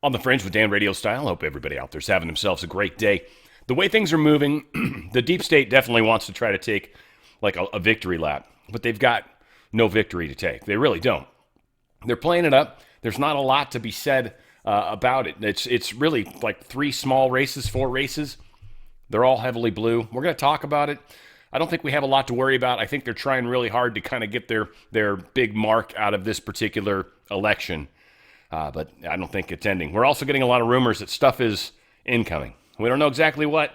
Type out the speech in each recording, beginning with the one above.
On the Fringe with Dan RadioStyle. Hope everybody out there's having themselves a great day. The way things are moving, the deep state definitely wants to try to take like a victory lap, but they've got no victory to take. They really don't. They're playing it up. There's not a lot to be said about it. It's really like 3 small races, 4 races. They're all heavily blue. We're going to talk about it. I don't think we have a lot to worry about. I think they're trying really hard to kind of get their big mark out of this particular election. But I don't think it's ending. We're also getting a lot of rumors that stuff is incoming. We don't know exactly what.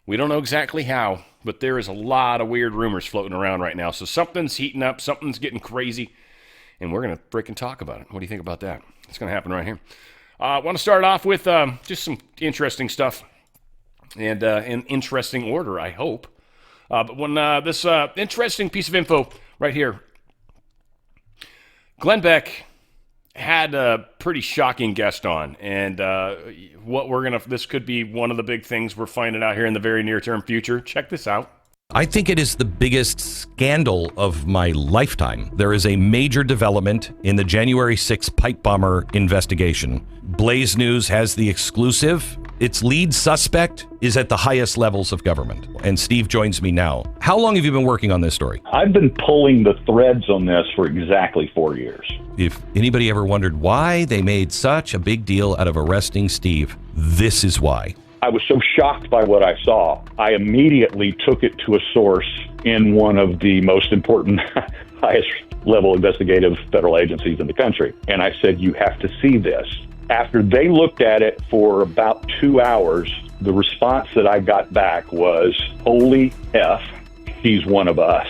We don't know exactly how. But there is a lot of weird rumors floating around right now. So something's heating up. Something's getting crazy. And we're going to freaking talk about it. What do you think about that? It's going to happen right here. I want to start off with just some interesting stuff. And in interesting order, I hope. But when this interesting piece of info right here. Glenn Beck had a pretty shocking guest on, and this could be one of the big things we're finding out here in the very near-term future. Check this out. I think it is the biggest scandal of my lifetime. There is a major development in the January 6th pipe bomber investigation. Blaze News has the exclusive. Its lead suspect is at the highest levels of government. And Steve joins me now. How long have you been working on this story? I've been pulling the threads on this for exactly 4 years. If anybody ever wondered why they made such a big deal out of arresting Steve, this is why. I was so shocked by what I saw, I immediately took it to a source in one of the most important, highest level investigative federal agencies in the country. And I said, you have to see this. After they looked at it for about 2 hours, the response that I got back was, holy F, he's one of us.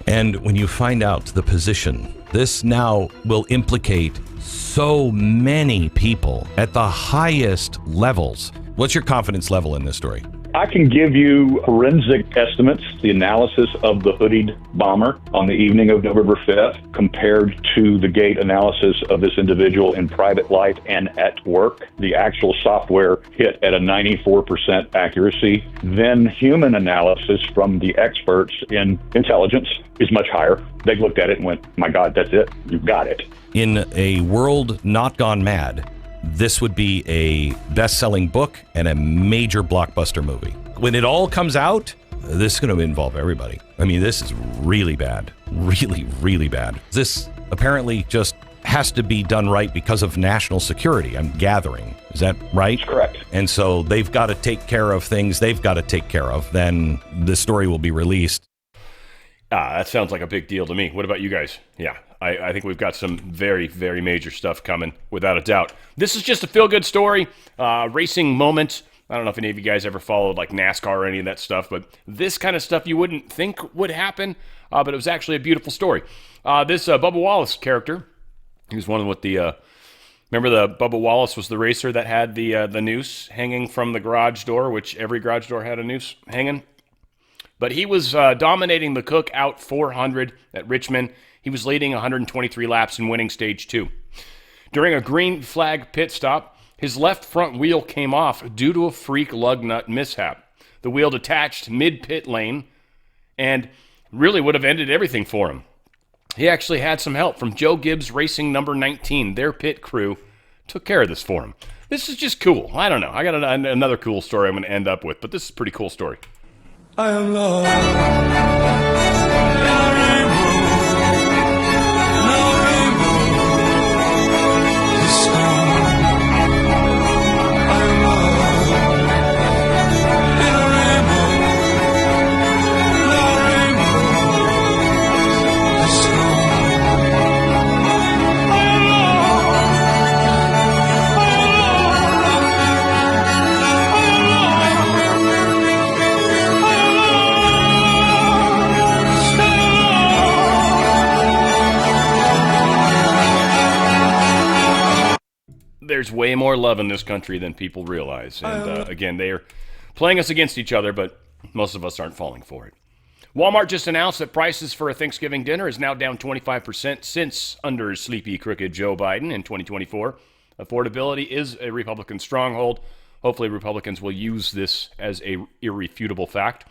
And when you find out the position, this now will implicate so many people at the highest levels. What's your confidence level in this story? I can give you forensic estimates, the analysis of the hoodied bomber on the evening of November 5th compared to the gait analysis of this individual in private life and at work. The actual software hit at a 94% accuracy. Then human analysis from the experts in intelligence is much higher. They looked at it and went, my God, that's it. You've got it. In a world not gone mad, this would be a best-selling book and a major blockbuster movie. When it all comes out, this is going to involve everybody. I mean, this is really bad. Really, really bad. This apparently just has to be done right because of national security, I'm gathering. Is that right? That's correct. And so they've got to take care of things they've got to take care of. Then the story will be released. That sounds like a big deal to me. What about you guys? Yeah, I think we've got some very, very major stuff coming, without a doubt. This is just a feel-good story, racing moment. I don't know if any of you guys ever followed like NASCAR or any of that stuff, but this kind of stuff you wouldn't think would happen, but it was actually a beautiful story. This Bubba Wallace character, he was one with the... remember the Bubba Wallace was the racer that had the noose hanging from the garage door, which every garage door had a noose hanging? But he was dominating the Cookout 400 at Richmond. He was leading 123 laps and winning stage 2. During a green flag pit stop, his left front wheel came off due to a freak lug nut mishap. The wheel detached mid-pit lane and really would have ended everything for him. He actually had some help from Joe Gibbs Racing number 19. Their pit crew took care of this for him. This is just cool. I don't know. I got another cool story I'm going to end up with, but this is a pretty cool story. I am lost. There's way more love in this country than people realize. And again, they are playing us against each other, but most of us aren't falling for it. Walmart just announced that prices for a Thanksgiving dinner is now down 25% since under sleepy, crooked Joe Biden in 2024. Affordability is a Republican stronghold. Hopefully Republicans will use this as a irrefutable fact.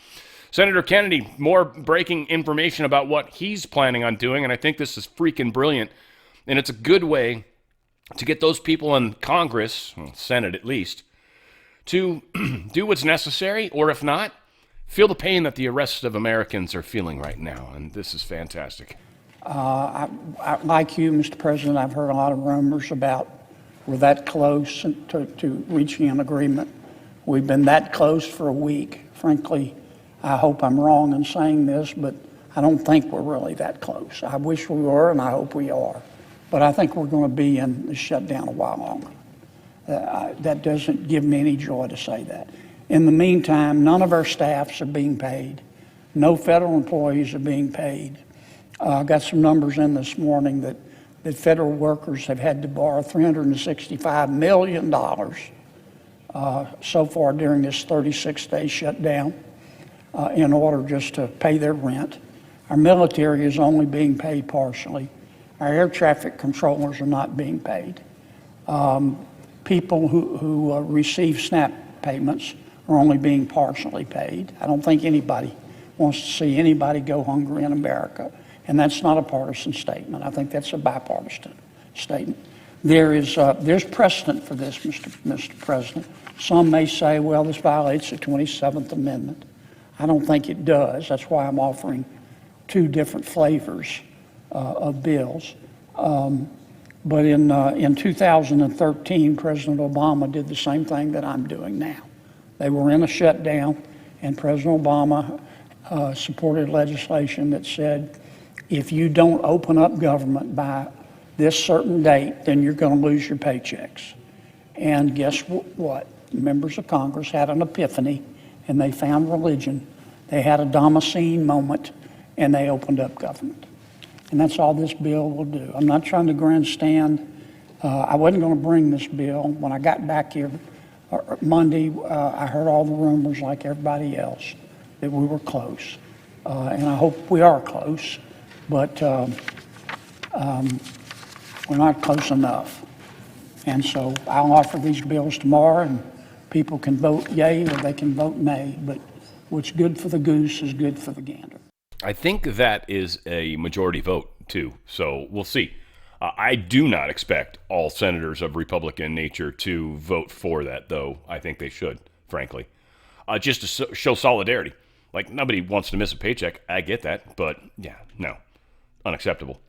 Senator Kennedy, more breaking information about what he's planning on doing, and I think this is freaking brilliant. And it's a good way to get those people in Congress, Senate at least, to do what's necessary, or if not, feel the pain that the rest of Americans are feeling right now. And this is fantastic. Like you, Mr. President, I've heard a lot of rumors about we're that close to reaching an agreement. We've been that close for a week. Frankly, I hope I'm wrong in saying this, but I don't think we're really that close. I wish we were, and I hope we are. But I think we're going to be in the shutdown a while longer. That doesn't give me any joy to say that. In the meantime, none of our staffs are being paid. No federal employees are being paid. I got some numbers in this morning that federal workers have had to borrow $365 million so far during this 36-day shutdown in order just to pay their rent. Our military is only being paid partially. Our air traffic controllers are not being paid. People who receive SNAP payments are only being partially paid. I don't think anybody wants to see anybody go hungry in America, and that's not a partisan statement. I think that's a bipartisan statement. There's precedent for this, Mr. President. Some may say, well, this violates the 27th Amendment. I don't think it does. That's why I'm offering two different flavors of bills. But in 2013, President Obama did the same thing that I'm doing now. They were in a shutdown, and President Obama supported legislation that said, if you don't open up government by this certain date, then you're going to lose your paychecks. And guess what? Members of Congress had an epiphany, and they found religion. They had a Damascene moment, and they opened up government. And that's all this bill will do. I'm not trying to grandstand. I wasn't going to bring this bill. When I got back here Monday, I heard all the rumors like everybody else that we were close. And I hope we are close, but we're not close enough. And so I'll offer these bills tomorrow, and people can vote yay or they can vote nay. But what's good for the goose is good for the gander. I think that is a majority vote, too, so we'll see. I do not expect all senators of Republican nature to vote for that, though I think they should, frankly, just to show solidarity. Like, nobody wants to miss a paycheck. I get that, but, yeah, no, unacceptable.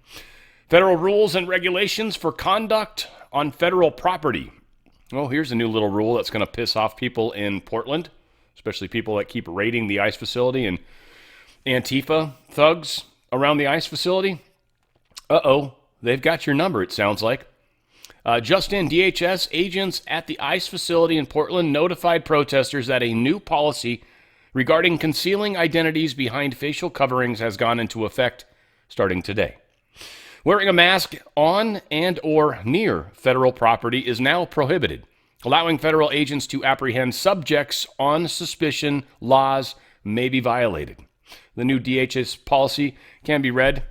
Federal rules and regulations for conduct on federal property. Well, here's a new little rule that's going to piss off people in Portland, especially people that keep raiding the ICE facility and Antifa thugs around the ICE facility. Uh-oh, they've got your number, it sounds like. Just in, DHS agents at the ICE facility in Portland notified protesters that a new policy regarding concealing identities behind facial coverings has gone into effect starting today. Wearing a mask on and or near federal property is now prohibited, allowing federal agents to apprehend subjects on suspicion laws may be violated. The new DHS policy can be read,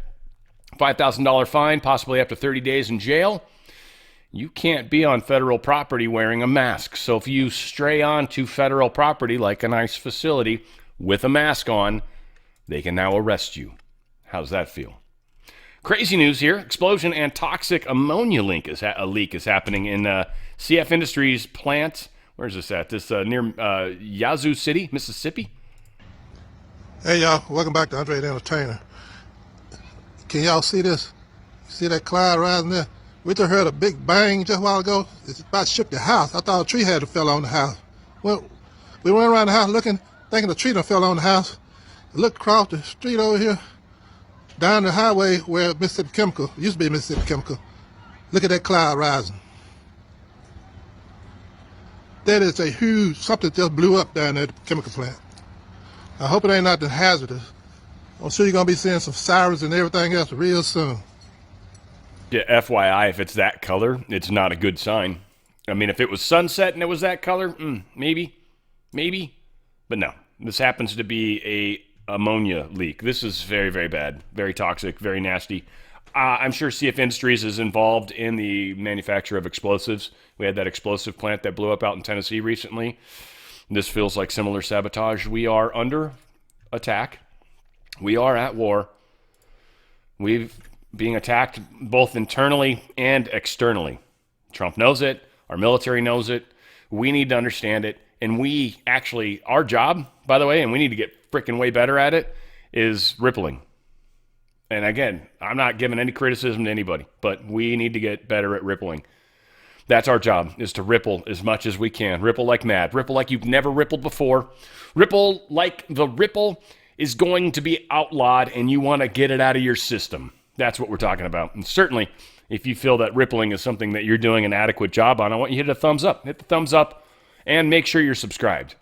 $5,000 fine, possibly up to 30 days in jail. You can't be on federal property wearing a mask. So if you stray onto federal property like an ICE facility with a mask on, they can now arrest you. How's that feel? Crazy news here. Explosion and toxic ammonia leak is happening in CF Industries plant. Where's this at? This near Yazoo City, Mississippi. Hey y'all, welcome back to Andre the Entertainer. Can y'all see this? See that cloud rising there? We just heard a big bang just a while ago. It's about to shook the house. I thought a tree had to fell on the house. Well, we went around the house looking, thinking the tree done fell on the house. I looked across the street over here, down the highway where Mississippi Chemical, used to be Mississippi Chemical. Look at that cloud rising. That is a huge, something just blew up down there at the chemical plant. I hope it ain't nothing hazardous. I'm sure you're going to be seeing some sirens and everything else real soon. Yeah, FYI, if it's that color, it's not a good sign. I mean, if it was sunset and it was that color, maybe. But no, this happens to be a ammonia leak. This is very, very bad, very toxic, very nasty. I'm sure CF Industries is involved in the manufacture of explosives. We had that explosive plant that blew up out in Tennessee recently. This feels like similar sabotage. We are under attack. We are at war. We've being attacked both internally and externally. Trump knows it. Our military knows it. We need to understand it. And we actually, our job, by the way, and we need to get freaking way better at it, is rippling. And again, I'm not giving any criticism to anybody, but we need to get better at rippling. That's our job, is to ripple as much as we can. Ripple like mad. Ripple like you've never rippled before. Ripple like the ripple is going to be outlawed and you want to get it out of your system. That's what we're talking about. And certainly, if you feel that rippling is something that you're doing an adequate job on, I want you to hit a thumbs up. Hit the thumbs up and make sure you're subscribed.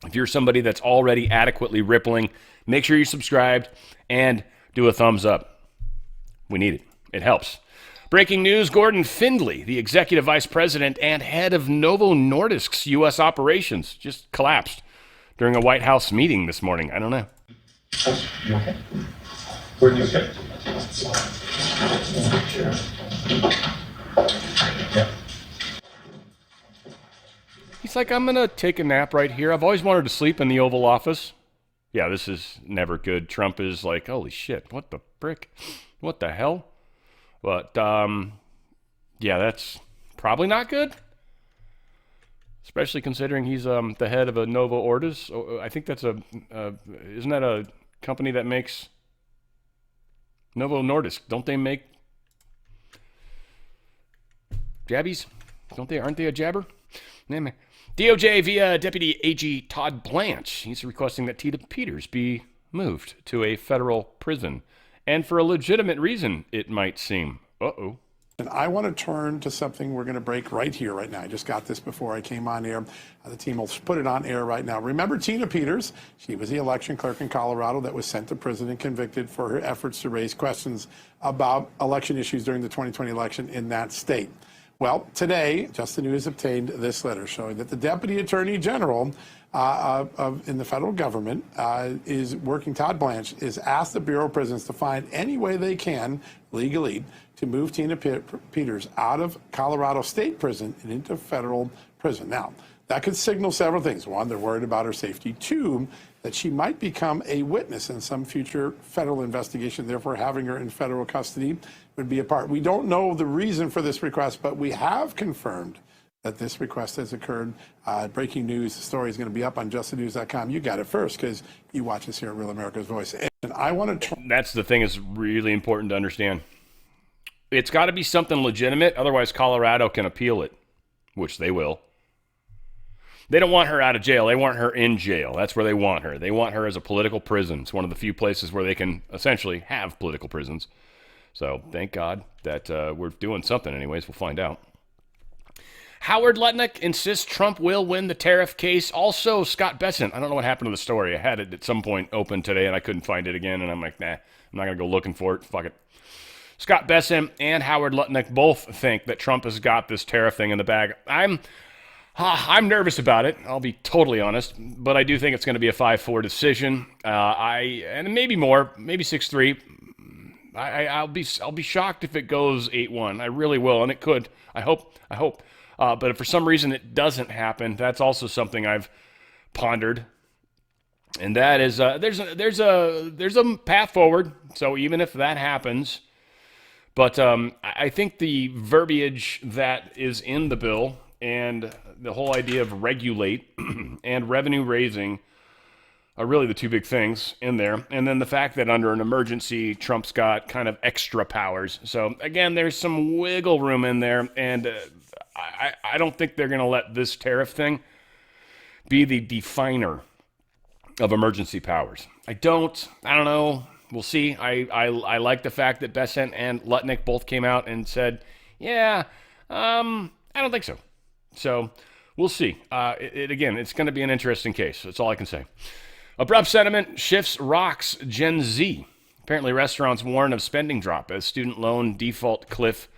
If you're somebody that's already adequately rippling, make sure you're subscribed and do a thumbs up. We need it. It helps. Breaking news, Gordon Findley, the executive vice president and head of Novo Nordisk's U.S. operations, just collapsed during a White House meeting this morning. I don't know. You okay? Were you okay? Yeah. He's like, I'm going to take a nap right here. I've always wanted to sleep in the Oval Office. Yeah, this is never good. Trump is like, holy shit, what the frick? What the hell? But, yeah, that's probably not good. Especially considering he's the head of a Novo Nordisk. I think that's isn't that a company that makes Novo Nordisk? Don't they make jabbies? Aren't they a jabber? DOJ via Deputy AG Todd Blanche. He's requesting that Tina Peters be moved to a federal prison. And for a legitimate reason, it might seem. Uh-oh. And I want to turn to something we're going to break right here, right now. I just got this before I came on air. The team will put it on air right now. Remember Tina Peters? She was the election clerk in Colorado that was sent to prison and convicted for her efforts to raise questions about election issues during the 2020 election in that state. Well, today, Just the News obtained this letter showing that the Deputy Attorney General in the federal government is working, Todd Blanche, is asked the Bureau of Prisons to find any way they can, legally, to move Tina Peters out of Colorado State Prison and into federal prison. Now, that could signal several things. One, they're worried about her safety. Two, that she might become a witness in some future federal investigation. Therefore, having her in federal custody would be a part. We don't know the reason for this request, but we have confirmed that this request has occurred. Breaking news, the story is going to be up on justthenews.com. You got it first because you watch us here at Real America's Voice. And I want to... That's the thing is really important to understand. It's got to be something legitimate, otherwise Colorado can appeal it, which they will. They don't want her out of jail. They want her in jail. That's where they want her. They want her as a political prison. It's one of the few places where they can essentially have political prisons. So thank God that we're doing something anyways. We'll find out. Howard Lutnick insists Trump will win the tariff case. Also, Scott Bessent. I don't know what happened to the story. I had it at some point open today, and I couldn't find it again. And I'm like, nah, I'm not going to go looking for it. Fuck it. Scott Bessent and Howard Lutnick both think that Trump has got this tariff thing in the bag. I'm nervous about it. I'll be totally honest, but I do think it's going to be a 5-4 decision. And maybe more, maybe 6-3. I'll be shocked if it goes 8-1. I really will, and it could. I hope. But if for some reason it doesn't happen, that's also something I've pondered, and that is there's a path forward. So even if that happens, but I think the verbiage that is in the bill and the whole idea of regulate and revenue raising are really the two big things in there. And then the fact that under an emergency, Trump's got kind of extra powers. So again, there's some wiggle room in there. And I don't think they're going to let this tariff thing be the definer of emergency powers. I don't know. We'll see. I like the fact that Bessent and Lutnick both came out and said, yeah, I don't think so. So we'll see. Again, it's going to be an interesting case. That's all I can say. Abrupt sentiment shifts rocks Gen Z. Apparently restaurants warn of spending drop as student loan default cliff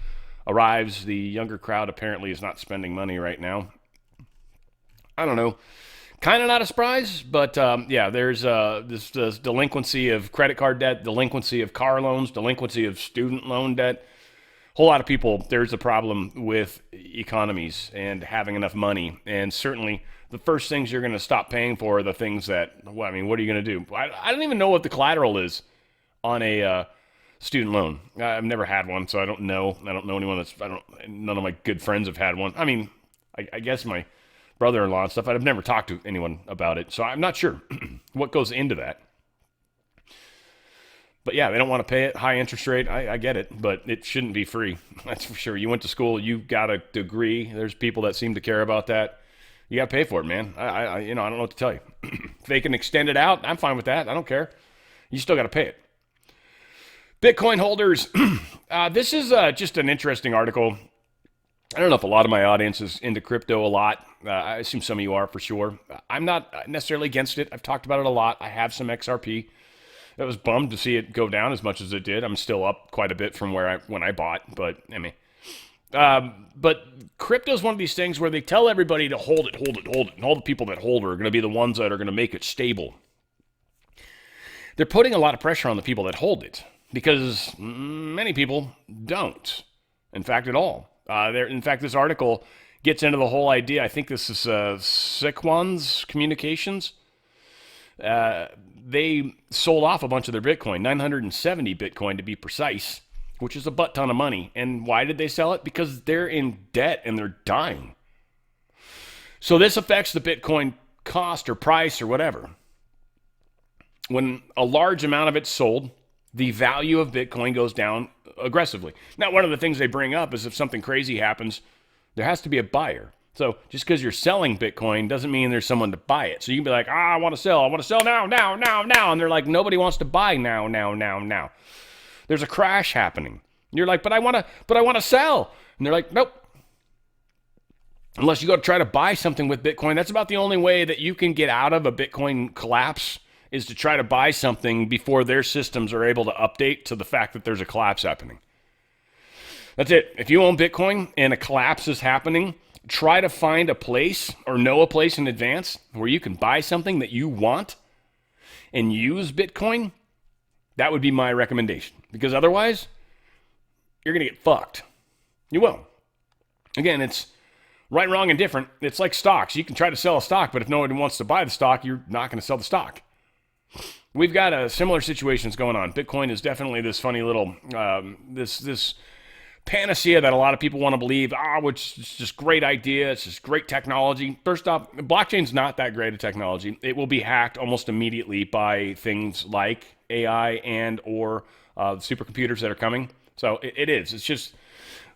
arrives. The younger crowd apparently is not spending money right now. I don't know. Kind of not a surprise, but yeah, there's this delinquency of credit card debt, delinquency of car loans, delinquency of student loan debt. Whole lot of people, there's a problem with economies and having enough money. And certainly the first things you're going to stop paying for are the things that, well, I mean, what are you going to do? I don't even know what the collateral is on a student loan. I've never had one, so I don't know. I don't know anyone none of my good friends have had one. I mean, I guess my brother-in-law and stuff, I've never talked to anyone about it, so I'm not sure what goes into that. But yeah, they don't want to pay it, high interest rate. I get it, but it shouldn't be free. That's for sure. You went to school, you got a degree. There's people that seem to care about that. You got to pay for it, man. I don't know what to tell you. If they can extend it out, I'm fine with that. I don't care. You still got to pay it. Bitcoin holders. This is just an interesting article. I don't know if a lot of my audience is into crypto a lot. I assume some of you are for sure. I'm not necessarily against it. I've talked about it a lot. I have some XRP. I was bummed to see it go down as much as it did. I'm still up quite a bit from when I bought, but I mean, but crypto is one of these things where they tell everybody to hold it, and all the people that hold it are going to be the ones that are going to make it stable. They're putting a lot of pressure on the people that hold it because many people don't, in fact, at all. In fact, this article gets into the whole idea. I think this is Siquan's Communications. They sold off a bunch of their Bitcoin, 970 Bitcoin to be precise, which is a butt ton of money. And why did they sell it? Because they're in debt and they're dying. So this affects the Bitcoin cost or price or whatever. When a large amount of it's sold, the value of Bitcoin goes down aggressively. Now, one of the things they bring up is if something crazy happens, there has to be a buyer. So just because you're selling Bitcoin doesn't mean there's someone to buy it. So you can be like, I want to sell now. And they're like, nobody wants to buy now. There's a crash happening. And you're like, but I want to sell. And they're like, nope. Unless you go to try to buy something with Bitcoin, that's about the only way that you can get out of a Bitcoin collapse is to try to buy something before their systems are able to update to the fact that there's a collapse happening. That's it. If you own Bitcoin and a collapse is happening, try to find a place or know a place in advance where you can buy something that you want and use Bitcoin. That would be my recommendation. Because otherwise, you're going to get fucked. You will. Again, it's right, wrong, and different. It's like stocks. You can try to sell a stock, but if no one wants to buy the stock, you're not going to sell the stock. We've got similar situations going on. Bitcoin is definitely this funny little, this panacea that a lot of people want to believe, which is just great idea. It's just great technology. First off, blockchain's not that great a technology. It will be hacked almost immediately by things like AI and or supercomputers that are coming. So it is. It's just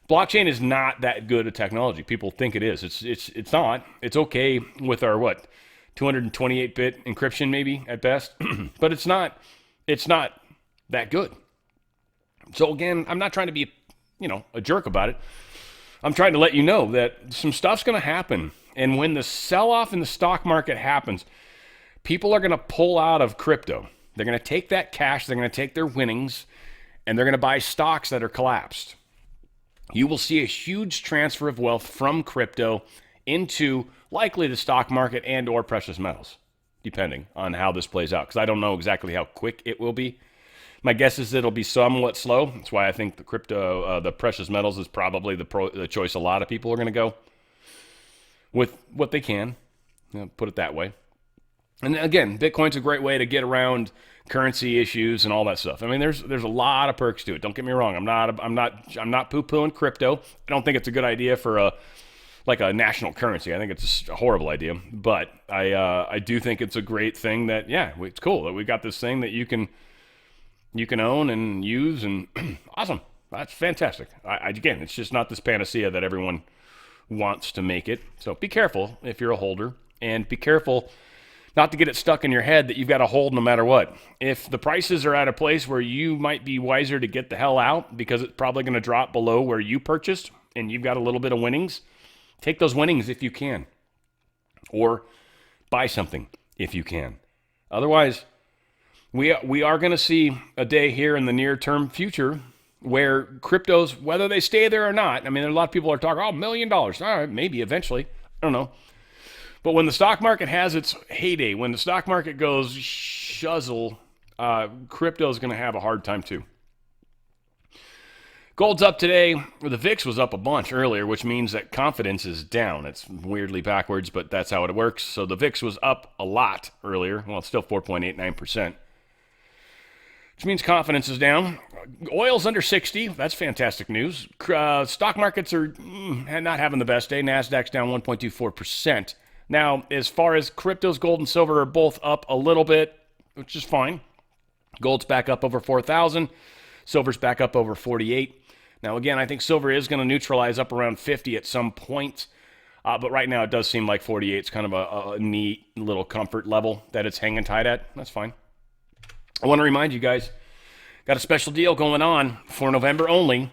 blockchain is not that good a technology. People think it is. It's not. It's okay with our 228-bit encryption maybe at best, but it's not that good. So again, I'm not trying to be a jerk about it. I'm trying to let you know that some stuff's going to happen. And when the sell-off in the stock market happens, people are going to pull out of crypto. They're going to take that cash, they're going to take their winnings, and they're going to buy stocks that are collapsed. You will see a huge transfer of wealth from crypto into likely the stock market and or precious metals, depending on how this plays out. Because I don't know exactly how quick it will be. My guess is it'll be somewhat slow. That's why I think the crypto, the precious metals is probably the choice a lot of people are going to go with what they can, put it that way. And again, Bitcoin's a great way to get around currency issues and all that stuff. I mean, there's a lot of perks to it. Don't get me wrong. I'm not poo-pooing crypto. I don't think it's a good idea for a national currency. I think it's a horrible idea. But I do think it's a great thing that it's cool that we got this thing that you can own and use, and awesome. That's fantastic. Again, it's just not this panacea that everyone wants to make it. So be careful if you're a holder, and be careful not to get it stuck in your head that you've got to hold no matter what. If the prices are at a place where you might be wiser to get the hell out because it's probably going to drop below where you purchased and you've got a little bit of winnings, take those winnings if you can, or buy something if you can. Otherwise, we are going to see a day here in the near-term future where cryptos, whether they stay there or not, I mean, a lot of people are talking, $1 million. All right, maybe eventually. I don't know. But when the stock market has its heyday, when the stock market goes shuzzle, crypto is going to have a hard time too. Gold's up today. The VIX was up a bunch earlier, which means that confidence is down. It's weirdly backwards, but that's how it works. So the VIX was up a lot earlier. Well, it's still 4.89%. which means confidence is down. Oil's under 60. That's fantastic news. Stock markets are not having the best day. NASDAQ's down 1.24%. Now, as far as cryptos, gold and silver are both up a little bit, which is fine. Gold's back up over 4,000. Silver's back up over 48. Now, again, I think silver is going to neutralize up around 50 at some point. But right now, it does seem like 48 is kind of a neat little comfort level that it's hanging tight at. That's fine. I want to remind you guys, got a special deal going on for November only.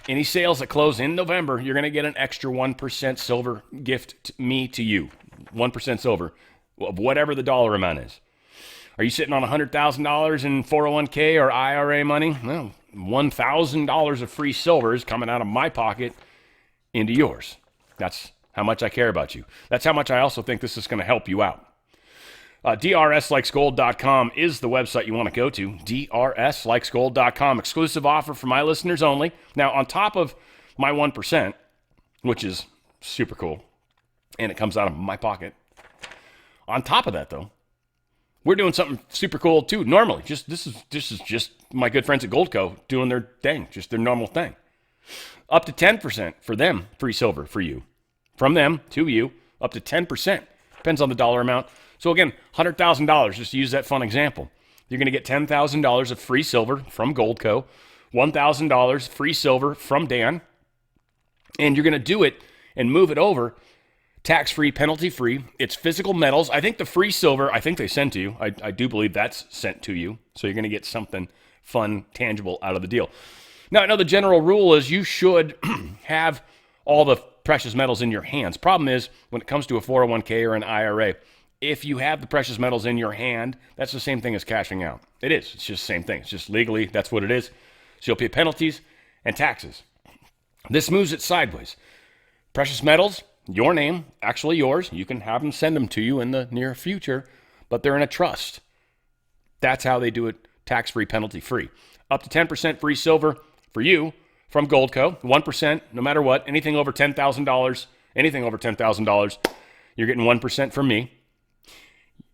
Any sales that close in November, you're going to get an extra 1% silver gift to you. 1% silver of whatever the dollar amount is. Are you sitting on $100,000 in 401k or IRA money? Well, $1,000 of free silver is coming out of my pocket into yours. That's how much I care about you. That's how much I also think this is going to help you out. DRSlikesgold.com is the website you want to go to. DRSlikesgold.com. Exclusive offer for my listeners only. Now, on top of my 1%, which is super cool, and it comes out of my pocket. On top of that, though, we're doing something super cool too. Normally, this is just my good friends at Goldco doing their thing, just their normal thing. Up to 10% for them, free silver for you. From them to you, up to 10%. Depends on the dollar amount. So again, $100,000, just to use that fun example. You're going to get $10,000 of free silver from Goldco, $1,000 free silver from Dan, and you're going to do it and move it over tax-free, penalty-free. It's physical metals. I think the free silver, I think they sent to you. I do believe that's sent to you. So you're going to get something fun, tangible out of the deal. Now, I know the general rule is you should have all the precious metals in your hands. Problem is, when it comes to a 401k or an IRA, if you have the precious metals in your hand, that's the same thing as cashing out. It is. It's just the same thing. It's just legally, that's what it is. So you'll pay penalties and taxes. This moves it sideways. Precious metals, your name, actually yours. You can have them send them to you in the near future, but they're in a trust. That's how they do it, tax-free, penalty-free. Up to 10% free silver for you from Goldco. 1%, no matter what. Anything over $10,000, you're getting 1% from me.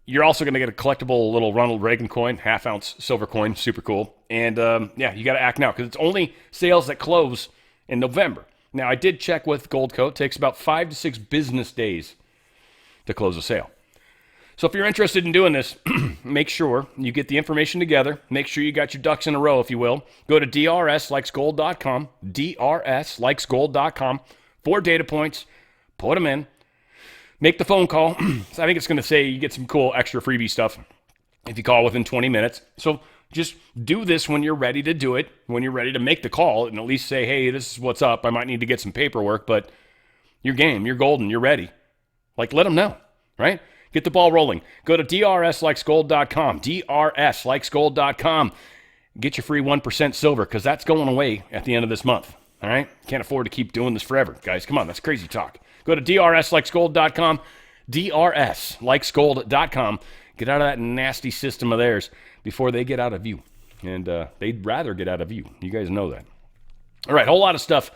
You're also going to get a collectible little Ronald Reagan coin, half-ounce silver coin, super cool. And you got to act now because it's only sales that close in November. Now, I did check with Goldco. It takes about 5 to 6 business days to close a sale. So if you're interested in doing this, make sure you get the information together. Make sure you got your ducks in a row, if you will. Go to DRSlikesgold.com, DRSlikesgold.com, 4 data points, put them in, make the phone call. So I think it's going to say you get some cool extra freebie stuff if you call within 20 minutes. So just do this when you're ready to do it, when you're ready to make the call, and at least say, hey, this is what's up. I might need to get some paperwork, but you're game, you're golden, you're ready. Like, let them know, right? Get the ball rolling. Go to DRSlikesgold.com, DRSlikesgold.com. Get your free 1% silver, because that's going away at the end of this month, all right? Can't afford to keep doing this forever. Guys, come on, that's crazy talk. Go to DRSlikesgold.com, DRSlikesgold.com. Get out of that nasty system of theirs before they get out of you. And they'd rather get out of you. You guys know that. All right, whole lot of stuff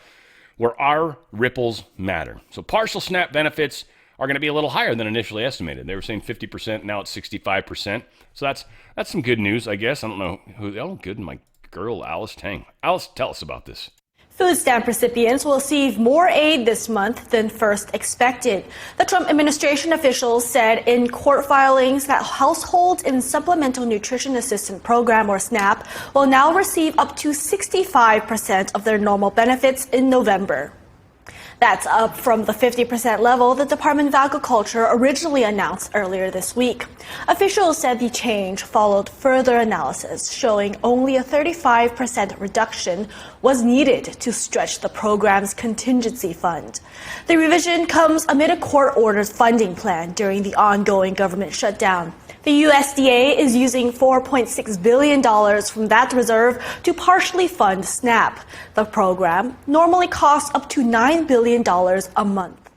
where our ripples matter. So partial SNAP benefits are going to be a little higher than initially estimated. They were saying 50%, now it's 65%. So that's some good news, I guess. I don't know who. Oh, good, my girl, Alice Tang. Alice, tell us about this. Food stamp recipients will receive more aid this month than first expected. The Trump administration officials said in court filings that households in Supplemental Nutrition Assistance Program, or SNAP, will now receive up to 65% of their normal benefits in November. That's up from the 50% level the Department of Agriculture originally announced earlier this week. Officials said the change followed further analysis showing only a 35% reduction was needed to stretch the program's contingency fund. The revision comes amid a court-ordered funding plan during the ongoing government shutdown. The USDA is using $4.6 billion from that reserve to partially fund SNAP. The program normally costs up to $9 billion a month.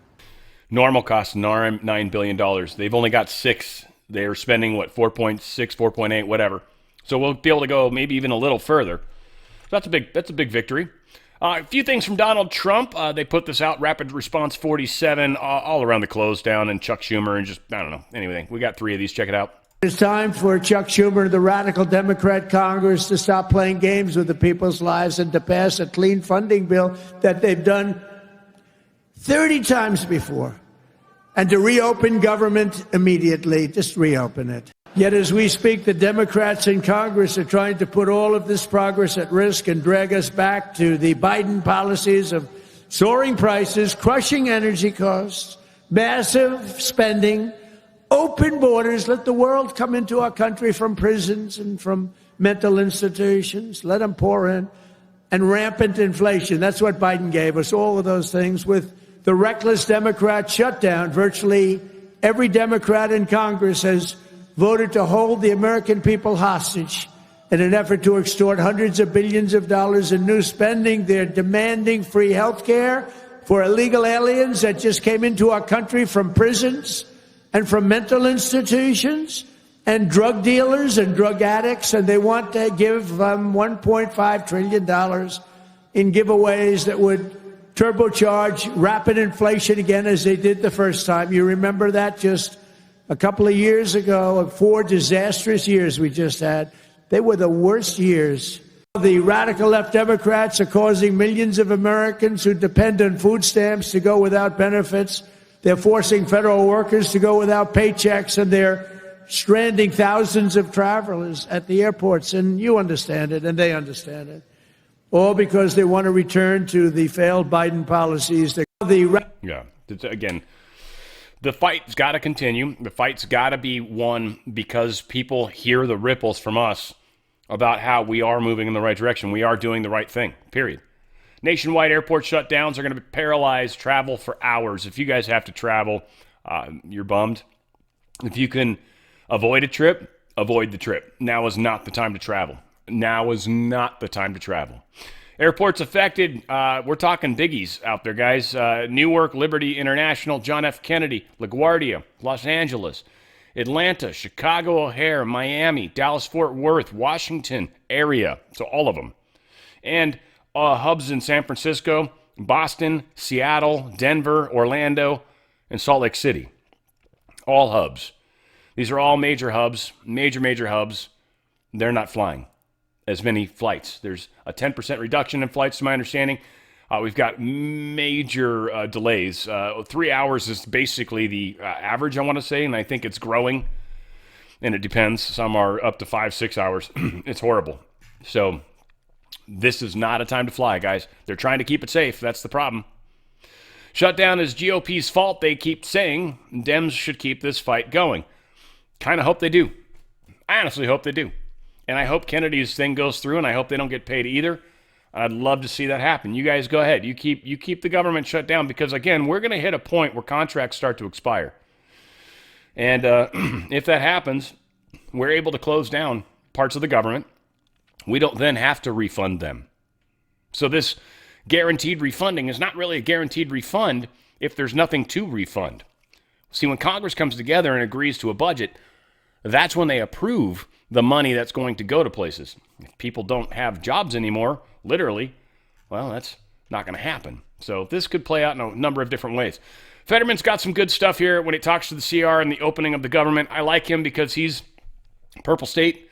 Normal costs $9 billion. They've only got 6. They're spending, 4.6, 4.8, whatever. So we'll be able to go maybe even a little further. So that's a big victory. A few things from Donald Trump. They put this out, Rapid Response 47, all around the close down, and Chuck Schumer, and just, I don't know, anything. We got 3 of these. Check it out. It's time for Chuck Schumer and the radical Democrat Congress to stop playing games with the people's lives and to pass a clean funding bill that they've done 30 times before, and to reopen government immediately. Just reopen it. Yet as we speak, the Democrats in Congress are trying to put all of this progress at risk and drag us back to the Biden policies of soaring prices, crushing energy costs, massive spending, open borders. Let the world come into our country from prisons and from mental institutions. Let them pour in. And rampant inflation. That's what Biden gave us, all of those things. With the reckless Democrat shutdown, virtually every Democrat in Congress has voted to hold the American people hostage in an effort to extort hundreds of billions of dollars in new spending. They're demanding free health care for illegal aliens that just came into our country from prisons and from mental institutions, and drug dealers and drug addicts, and they want to give $1.5 trillion in giveaways that would turbocharge rapid inflation again, as they did the first time. You remember that just a couple of years ago, 4 disastrous years we just had. They were the worst years. The radical left Democrats are causing millions of Americans who depend on food stamps to go without benefits. They're forcing federal workers to go without paychecks, and they're stranding thousands of travelers at the airports. And you understand it, and they understand it. All because they want to return to the failed Biden policies. Yeah, again, the fight's got to continue. The fight's got to be won because people hear the ripples from us about how we are moving in the right direction. We are doing the right thing, period. Nationwide airport shutdowns are going to paralyze travel for hours. If you guys have to travel, you're bummed. If you can avoid a trip, avoid the trip. Now is not the time to travel. Now is not the time to travel. Airports affected, we're talking biggies out there, guys. Newark, Liberty International, John F. Kennedy, LaGuardia, Los Angeles, Atlanta, Chicago O'Hare, Miami, Dallas-Fort Worth, Washington area. So all of them. And hubs in San Francisco, Boston, Seattle, Denver, Orlando, and Salt Lake City. All hubs. These are all major hubs, major hubs. They're not flying as many flights. There's a 10% reduction in flights, to my understanding. We've got major delays. 3 hours is basically the average, I want to say, and I think it's growing. And it depends. Some are up to 5-6 hours. It's horrible. So this is not a time to fly, guys. They're trying to keep it safe. That's the problem. Shutdown is GOP's fault, they keep saying. Dems should keep this fight going. Kind of hope they do. I honestly hope they do. And I hope Kennedy's thing goes through, and I hope they don't get paid either. I'd love to see that happen. You guys go ahead. You keep the government shut down because, again, we're going to hit a point where contracts start to expire. And if that happens, we're able to close down parts of the government. We don't then have to refund them. So this guaranteed refunding is not really a guaranteed refund if there's nothing to refund. See, when Congress comes together and agrees to a budget, that's when they approve the money that's going to go to places. If people don't have jobs anymore, literally, well, that's not going to happen. So this could play out in a number of different ways. Fetterman's got some good stuff here when he talks to the CR and the opening of the government. I like him because he's Purple State.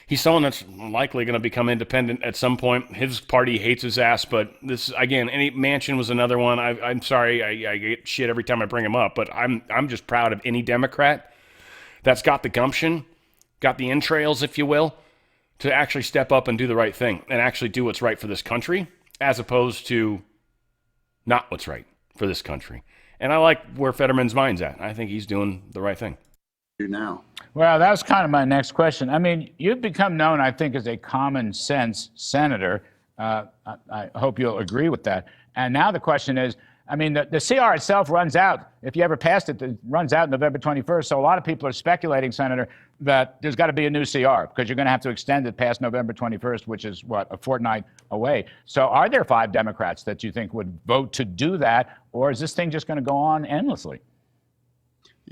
He's someone that's likely going to become independent at some point. His party hates his ass, but this, again, any Manchin was another one. I'm sorry, I get shit every time I bring him up, but I'm just proud of any Democrat that's got the gumption, got the entrails, if you will, to actually step up and do the right thing and actually do what's right for this country as opposed to not what's right for this country. And I like where Fetterman's mind's at. I think he's doing the right thing. Now. Well, that was kind of my next question. I mean, you've become known, I think, as a common sense senator. I hope you'll agree with that. And now the question is, I mean, the CR itself runs out. If you ever passed it, it runs out November 21st. So a lot of people are speculating, Senator, that there's got to be a new CR because you're going to have to extend it past November 21st, which is, a fortnight away. So are there 5 Democrats that you think would vote to do that, or is this thing just going to go on endlessly?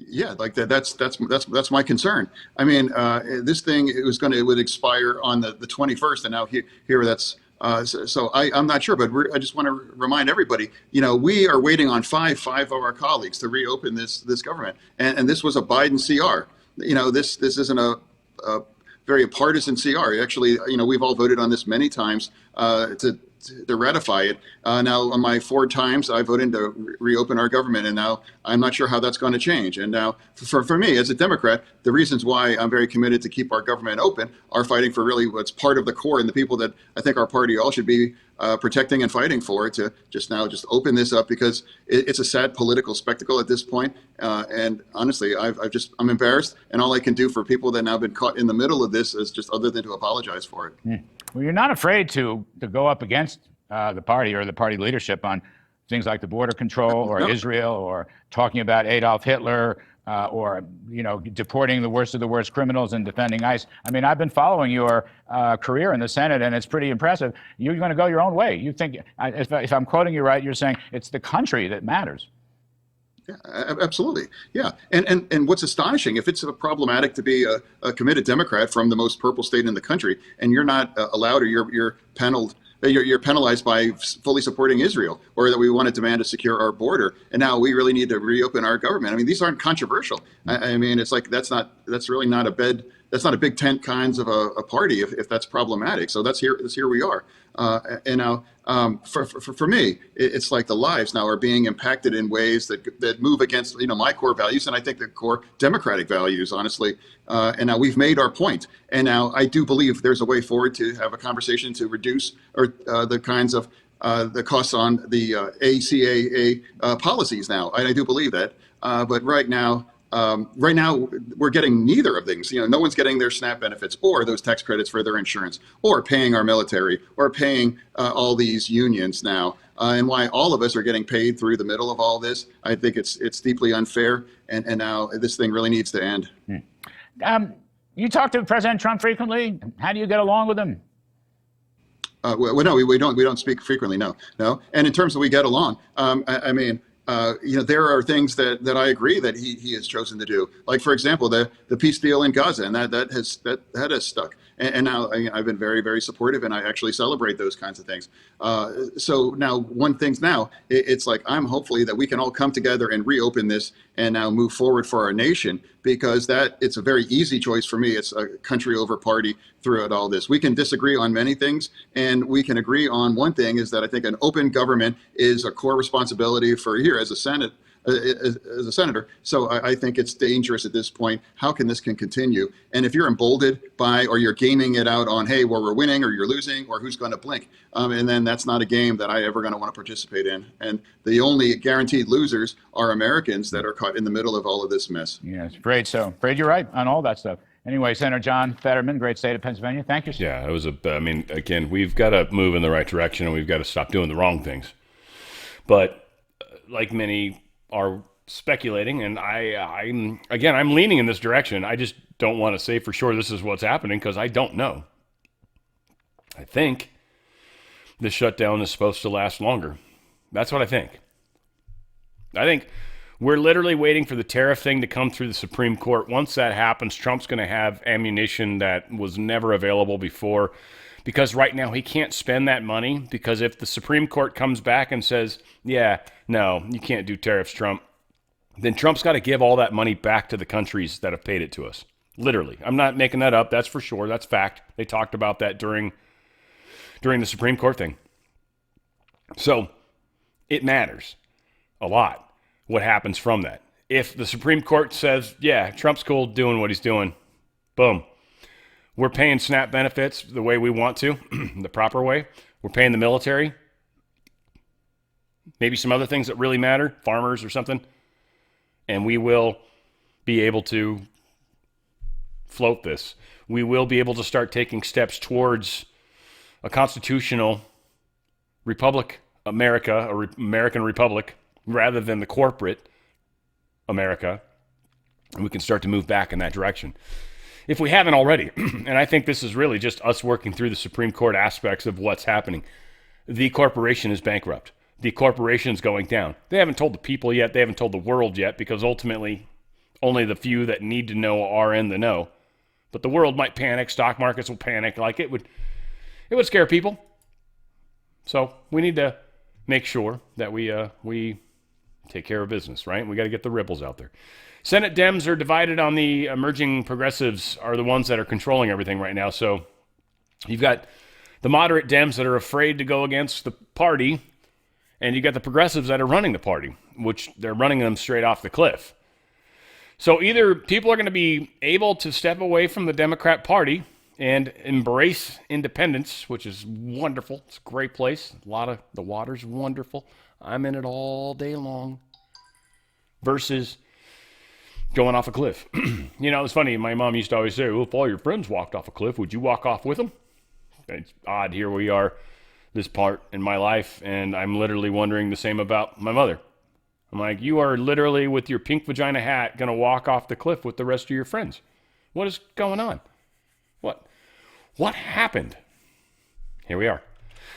Yeah, like that's my concern. I mean, this thing it would expire on the 21st, and now here that's so I'm not sure, but I just want to remind everybody, we are waiting on five of our colleagues to reopen this government, and this was a Biden CR. this isn't a very partisan CR. Actually, we've all voted on this many times to ratify it. Now, on my 4 times, I voted to reopen our government, and now I'm not sure how that's going to change. And now, for me, as a Democrat, the reasons why I'm very committed to keep our government open are fighting for really what's part of the core and the people that I think our party all should be protecting and fighting for, to just open this up, because it's a sad political spectacle at this point. And honestly, I'm embarrassed, and all I can do for people that now have been caught in the middle of this is just other than to apologize for it. Well, you're not afraid to go up against the party or the party leadership on things like the border control or Israel, or talking about Adolf Hitler, or deporting the worst of the worst criminals and defending ICE. I mean, I've been following your career in the Senate, and it's pretty impressive. You're going to go your own way. You think, if I'm quoting you right, you're saying it's the country that matters. Yeah, absolutely. Yeah. And what's astonishing, if it's problematic to be a committed Democrat from the most purple state in the country, and you're not allowed, or you're penalized by fully supporting Israel, or that we want to demand to secure our border, and now we really need to reopen our government. I mean, these aren't controversial. I mean, it's like that's really not a big tent kinds of a party if that's problematic. So here we are. And now, for me, it's like the lives now are being impacted in ways that move against my core values, and I think the core democratic values, honestly. And now we've made our point, and now I do believe there's a way forward to have a conversation to reduce the kinds of the costs on the ACAA policies. Now, I do believe that, but right now we're getting neither of things. No one's getting their SNAP benefits or those tax credits for their insurance, or paying our military, or paying all these unions now. And why all of us are getting paid through the middle of all this, I think it's deeply unfair. And now this thing really needs to end. You talk to President Trump frequently. How do you get along with him? Well, no, we don't speak frequently. No. And in terms of we get along, I mean, there are things that I agree that he has chosen to do. Like, for example, the peace deal in Gaza, and that has stuck. And now I've been very, very supportive, and I actually celebrate those kinds of things. So now it's like I'm hopefully that we can all come together and reopen this and now move forward for our nation, because it's a very easy choice for me. It's a country over party throughout all this. We can disagree on many things, and we can agree on one thing, is that I think an open government is a core responsibility for here as a Senate. As a senator. So I think it's dangerous at this point. How can continue? And if you're emboldened by, or you're gaming it out on, hey, well, we're winning or you're losing, or who's going to blink, and then that's not a game that I ever going to want to participate in. And the only guaranteed losers are Americans that are caught in the middle of all of this mess. Yes, afraid you're right on all that stuff. Anyway, Senator John Fetterman, great state of Pennsylvania. Thank you, sir. Yeah, it was again, we've got to move in the right direction, and we've got to stop doing the wrong things. But like many are speculating, and I'm leaning in this direction. I just don't want to say for sure this is what's happening, because I don't know. I think this shutdown is supposed to last longer. That's what I think. I think we're literally waiting for the tariff thing to come through the Supreme Court. Once that happens, Trump's going to have ammunition that was never available before, because right now he can't spend that money, because if the Supreme Court comes back and says, yeah, no, you can't do tariffs, Trump, then Trump's got to give all that money back to the countries that have paid it to us. Literally. I'm not making that up. That's for sure. That's fact. They talked about that during the Supreme Court thing. So it matters a lot what happens from that. If the Supreme Court says, yeah, Trump's cool doing what he's doing, boom. We're paying SNAP benefits the way we want to, the proper way. We're paying the military. Maybe some other things that really matter, farmers or something. And we will be able to float this. We will be able to start taking steps towards a constitutional republic, America, or American republic, rather than the corporate America. And we can start to move back in that direction, if we haven't already. And I think this is really just us working through the Supreme Court aspects of what's happening. The corporation is bankrupt. The corporation's going down. They haven't told the people yet. They haven't told the world yet, because ultimately only the few that need to know are in the know. But the world might panic. Stock markets will panic. Like it would scare people. So we need to make sure that we take care of business, right? We got to get the ripples out there. Senate Dems are divided on the emerging progressives are the ones that are controlling everything right now. So you've got the moderate Dems that are afraid to go against the party, and you got the progressives that are running the party, which they're running them straight off the cliff. So either people are going to be able to step away from the Democrat Party and embrace independence, which is wonderful. It's a great place. The water's wonderful. I'm in it all day long. Versus going off a cliff. It's funny. My mom used to always say, well, if all your friends walked off a cliff, would you walk off with them? It's odd. Here we are, this part in my life, and I'm literally wondering the same about my mother. I'm like, you are literally with your pink vagina hat going to walk off the cliff with the rest of your friends. What is going on? What happened? Here we are.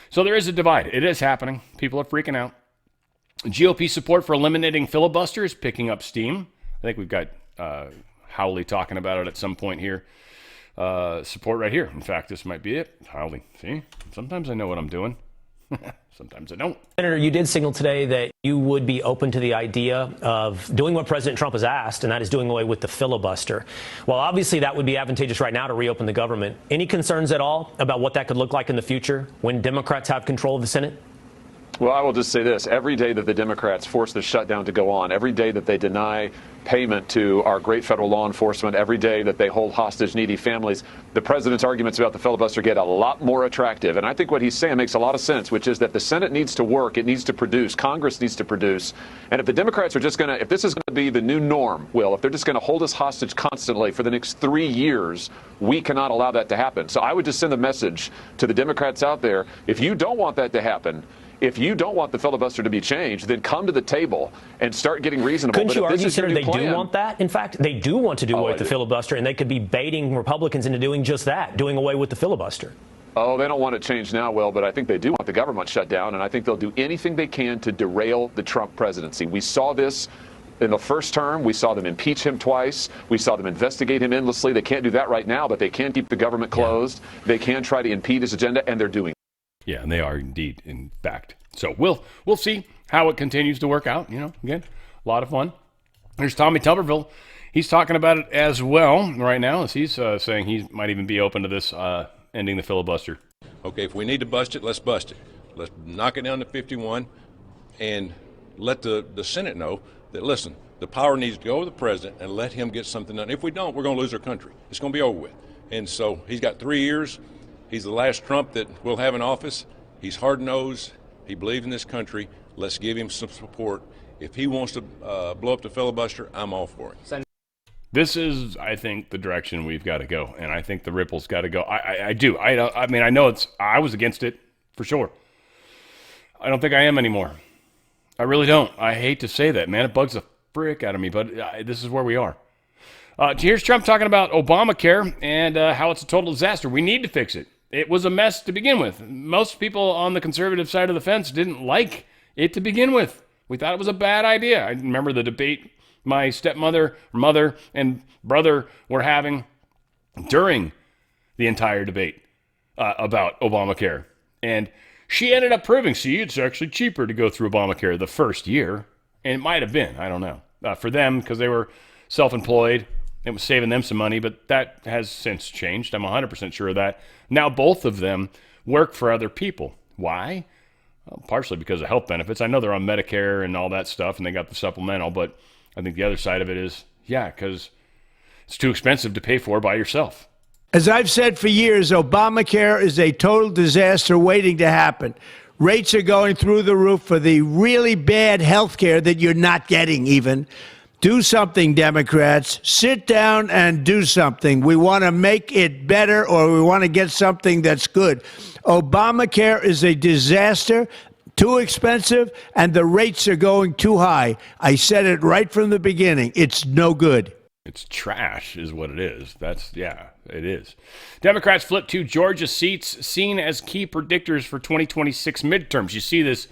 So there is a divide. It is happening. People are freaking out. GOP support for eliminating filibuster is picking up steam. I think we've got Howley talking about it at some point here. Support right here. In fact, this might be it. Howley. See? Sometimes I know what I'm doing. Sometimes I don't. Senator, you did signal today that you would be open to the idea of doing what President Trump has asked, and that is doing away with the filibuster. Well, obviously, that would be advantageous right now to reopen the government. Any concerns at all about what that could look like in the future when Democrats have control of the Senate? Well, I will just say this. Every day that the Democrats force the shutdown to go on, every day that they deny payment to our great federal law enforcement, every day that they hold hostage needy families, the president's arguments about the filibuster get a lot more attractive. And I think what he's saying makes a lot of sense, which is that the Senate needs to work. It needs to produce. Congress needs to produce. And if the Democrats are just going to, if this is going to be the new norm, if they're just going to hold us hostage constantly for the next 3 years, we cannot allow that to happen. So I would just send a message to the Democrats out there. If you don't want that to happen, if you don't want the filibuster to be changed, then come to the table and start getting reasonable. Couldn't you argue, Senator, they do want that? In fact, they do want to do away with the filibuster, and they could be baiting Republicans into doing just that, doing away with the filibuster. Oh, they don't want it changed now, Will, but I think they do want the government shut down, and I think they'll do anything they can to derail the Trump presidency. We saw this in the first term. We saw them impeach him twice. We saw them investigate him endlessly. They can't do that right now, but they can keep the government closed. They can try to impede his agenda, and they're doing it. Yeah, and they are indeed, in fact. So we'll see how it continues to work out. Again, a lot of fun. There's Tommy Tuberville. He's talking about it as well right now, as he's saying he might even be open to this ending the filibuster. Okay, if we need to bust it, let's bust it. Let's knock it down to 51 and let the Senate know that, listen, the power needs to go to the president and let him get something done. If we don't, we're going to lose our country. It's going to be over with. And so he's got 3 years. He's the last Trump that we'll have in office. He's hard-nosed. He believes in this country. Let's give him some support. If he wants to blow up the filibuster, I'm all for it. This is, I think, the direction we've got to go, and I think the ripple's got to go. I do. I mean, I know I was against it, for sure. I don't think I am anymore. I really don't. I hate to say that, man. It bugs the frick out of me, but this is where we are. Here's Trump talking about Obamacare and how it's a total disaster. We need to fix it. It was a mess to begin with. Most people on the conservative side of the fence didn't like it to begin with. We thought it was a bad idea. I remember the debate my stepmother, mother, and brother were having during the entire debate about Obamacare. And she ended up proving, it's actually cheaper to go through Obamacare the first year. And it might have been, I don't know, for them because they were self-employed. It was saving them some money, but that has since changed. I'm 100% sure of that. Now both of them work for other people. Why? Well, partially because of health benefits. I know they're on Medicare and all that stuff, and they got the supplemental, but I think the other side of it is, because it's too expensive to pay for by yourself. As I've said for years, Obamacare is a total disaster waiting to happen. Rates are going through the roof for the really bad health care that you're not getting even. Do something, Democrats. Sit down and do something. We want to make it better, or we want to get something that's good. Obamacare is a disaster, too expensive, and the rates are going too high. I said it right from the beginning. It's no good. It's trash is what it is. It is. Democrats flip 2 Georgia seats seen as key predictors for 2026 midterms. You see this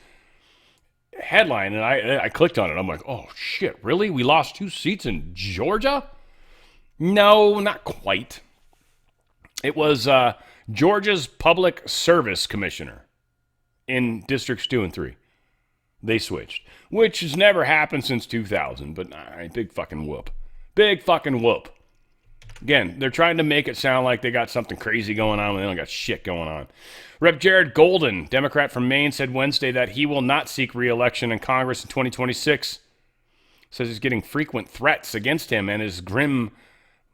headline, and I clicked on it. I'm like, oh, shit, really? We lost 2 seats in Georgia? No, not quite. It was Georgia's Public Service Commissioner in Districts 2 and 3. They switched, which has never happened since 2000, but big fucking whoop. Big fucking whoop. Again, they're trying to make it sound like they got something crazy going on when they don't got shit going on. Rep. Jared Golden, Democrat from Maine, said Wednesday that he will not seek re-election in Congress in 2026. Says he's getting frequent threats against him and his grim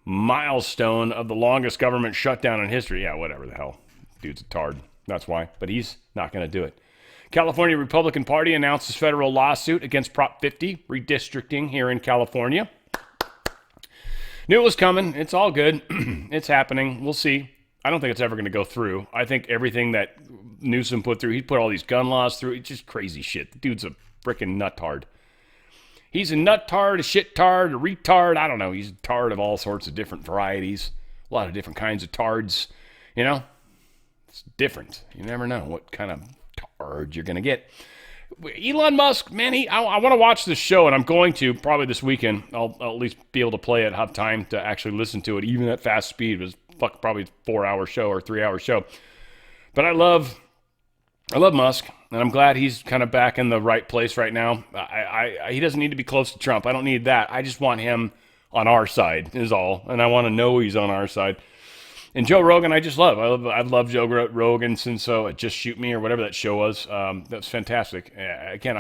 milestone of the longest government shutdown in history. Yeah, whatever the hell. Dude's a tard. That's why. But he's not going to do it. California Republican Party announces federal lawsuit against Prop 50, redistricting here in California. Knew it was coming. It's all good. It's happening. We'll see. I don't think it's ever going to go through. I think everything that Newsom put through, he put all these gun laws through. It's just crazy shit. The dude's a freaking nuttard. He's a nuttard, a shit-tard, a retard. I don't know. He's a tard of all sorts of different varieties. A lot of different kinds of tards. You know? It's different. You never know what kind of tard you're going to get. Elon Musk, man, I want to watch this show, and I'm going to probably this weekend. I'll at least be able to play it, have time to actually listen to it, even at fast speed. It was probably a 4-hour show or 3-hour show. But I love Musk, and I'm glad he's kind of back in the right place right now. He doesn't need to be close to Trump. I don't need that. I just want him on our side is all, and I want to know he's on our side. And Joe Rogan, I just love. I've loved Joe Rogan since Just Shoot Me or whatever that show was. That's fantastic. Again,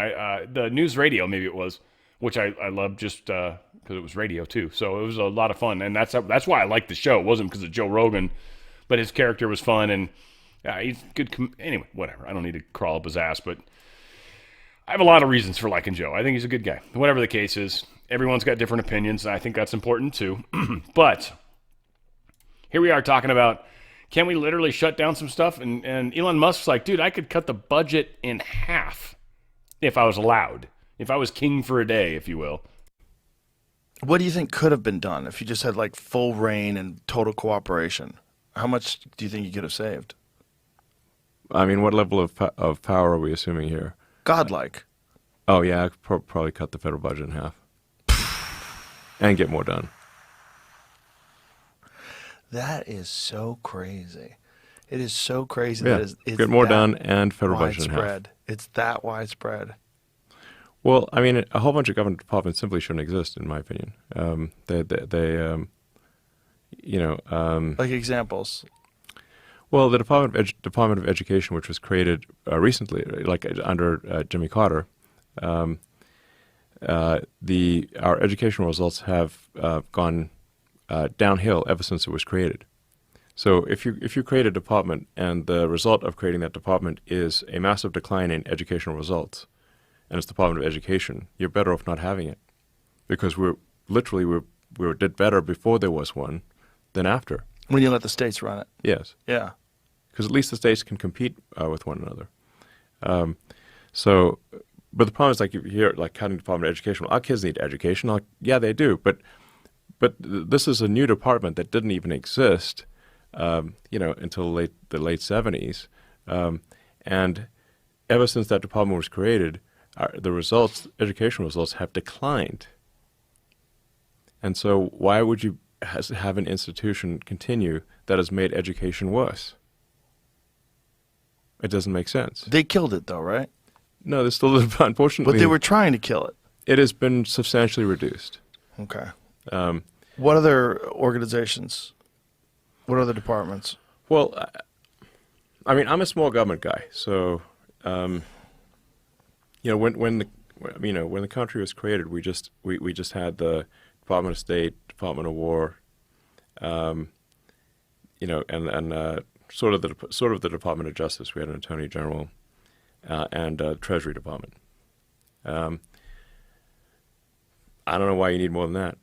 the news radio maybe it was, which I love just because it was radio too. So it was a lot of fun, and that's why I liked the show. It wasn't because of Joe Rogan, but his character was fun, and he's good. Anyway, whatever. I don't need to crawl up his ass, but I have a lot of reasons for liking Joe. I think he's a good guy. Whatever the case is, everyone's got different opinions, and I think that's important too. But here we are talking about, can we literally shut down some stuff? And Elon Musk's like, dude, I could cut the budget in half if I was allowed. If I was king for a day, if you will. What do you think could have been done if you just had like full reign and total cooperation? How much do you think you could have saved? I mean, what level of power are we assuming here? Godlike. Oh, yeah, I could probably cut the federal budget in half. And get more done. That is so crazy. It is so crazy Yeah, that it's get more that done and federal budget in half. widespread. It's that widespread. Well, I mean, a whole bunch of government departments simply shouldn't exist, in my opinion. Like examples. Well, the Department of Education, which was created recently, like under Jimmy Carter, our educational results have gone downhill ever since it was created. So if you create a department and the result of creating that department is a massive decline in educational results, and it's the Department of Education, you're better off not having it, because we did better before there was one than after. When you let the states run it. Yes. Yeah. Because at least the states can compete with one another. But the problem is, like, you hear like cutting Department of Education. Well, our kids need education. Yeah, they do. But this is a new department that didn't even exist, until the late 70s. And ever since that department was created, the educational results have declined. And so why would you have an institution continue that has made education worse? It doesn't make sense. They killed it, though, right? No, they still, unfortunately. But they were trying to kill it. It has been substantially reduced. Okay. What other organizations? What other departments? Well, I mean, I'm a small government guy, so when the country was created, we just had the Department of State, Department of War, and sort of the Department of Justice. We had an Attorney General and Treasury Department. I don't know why you need more than that.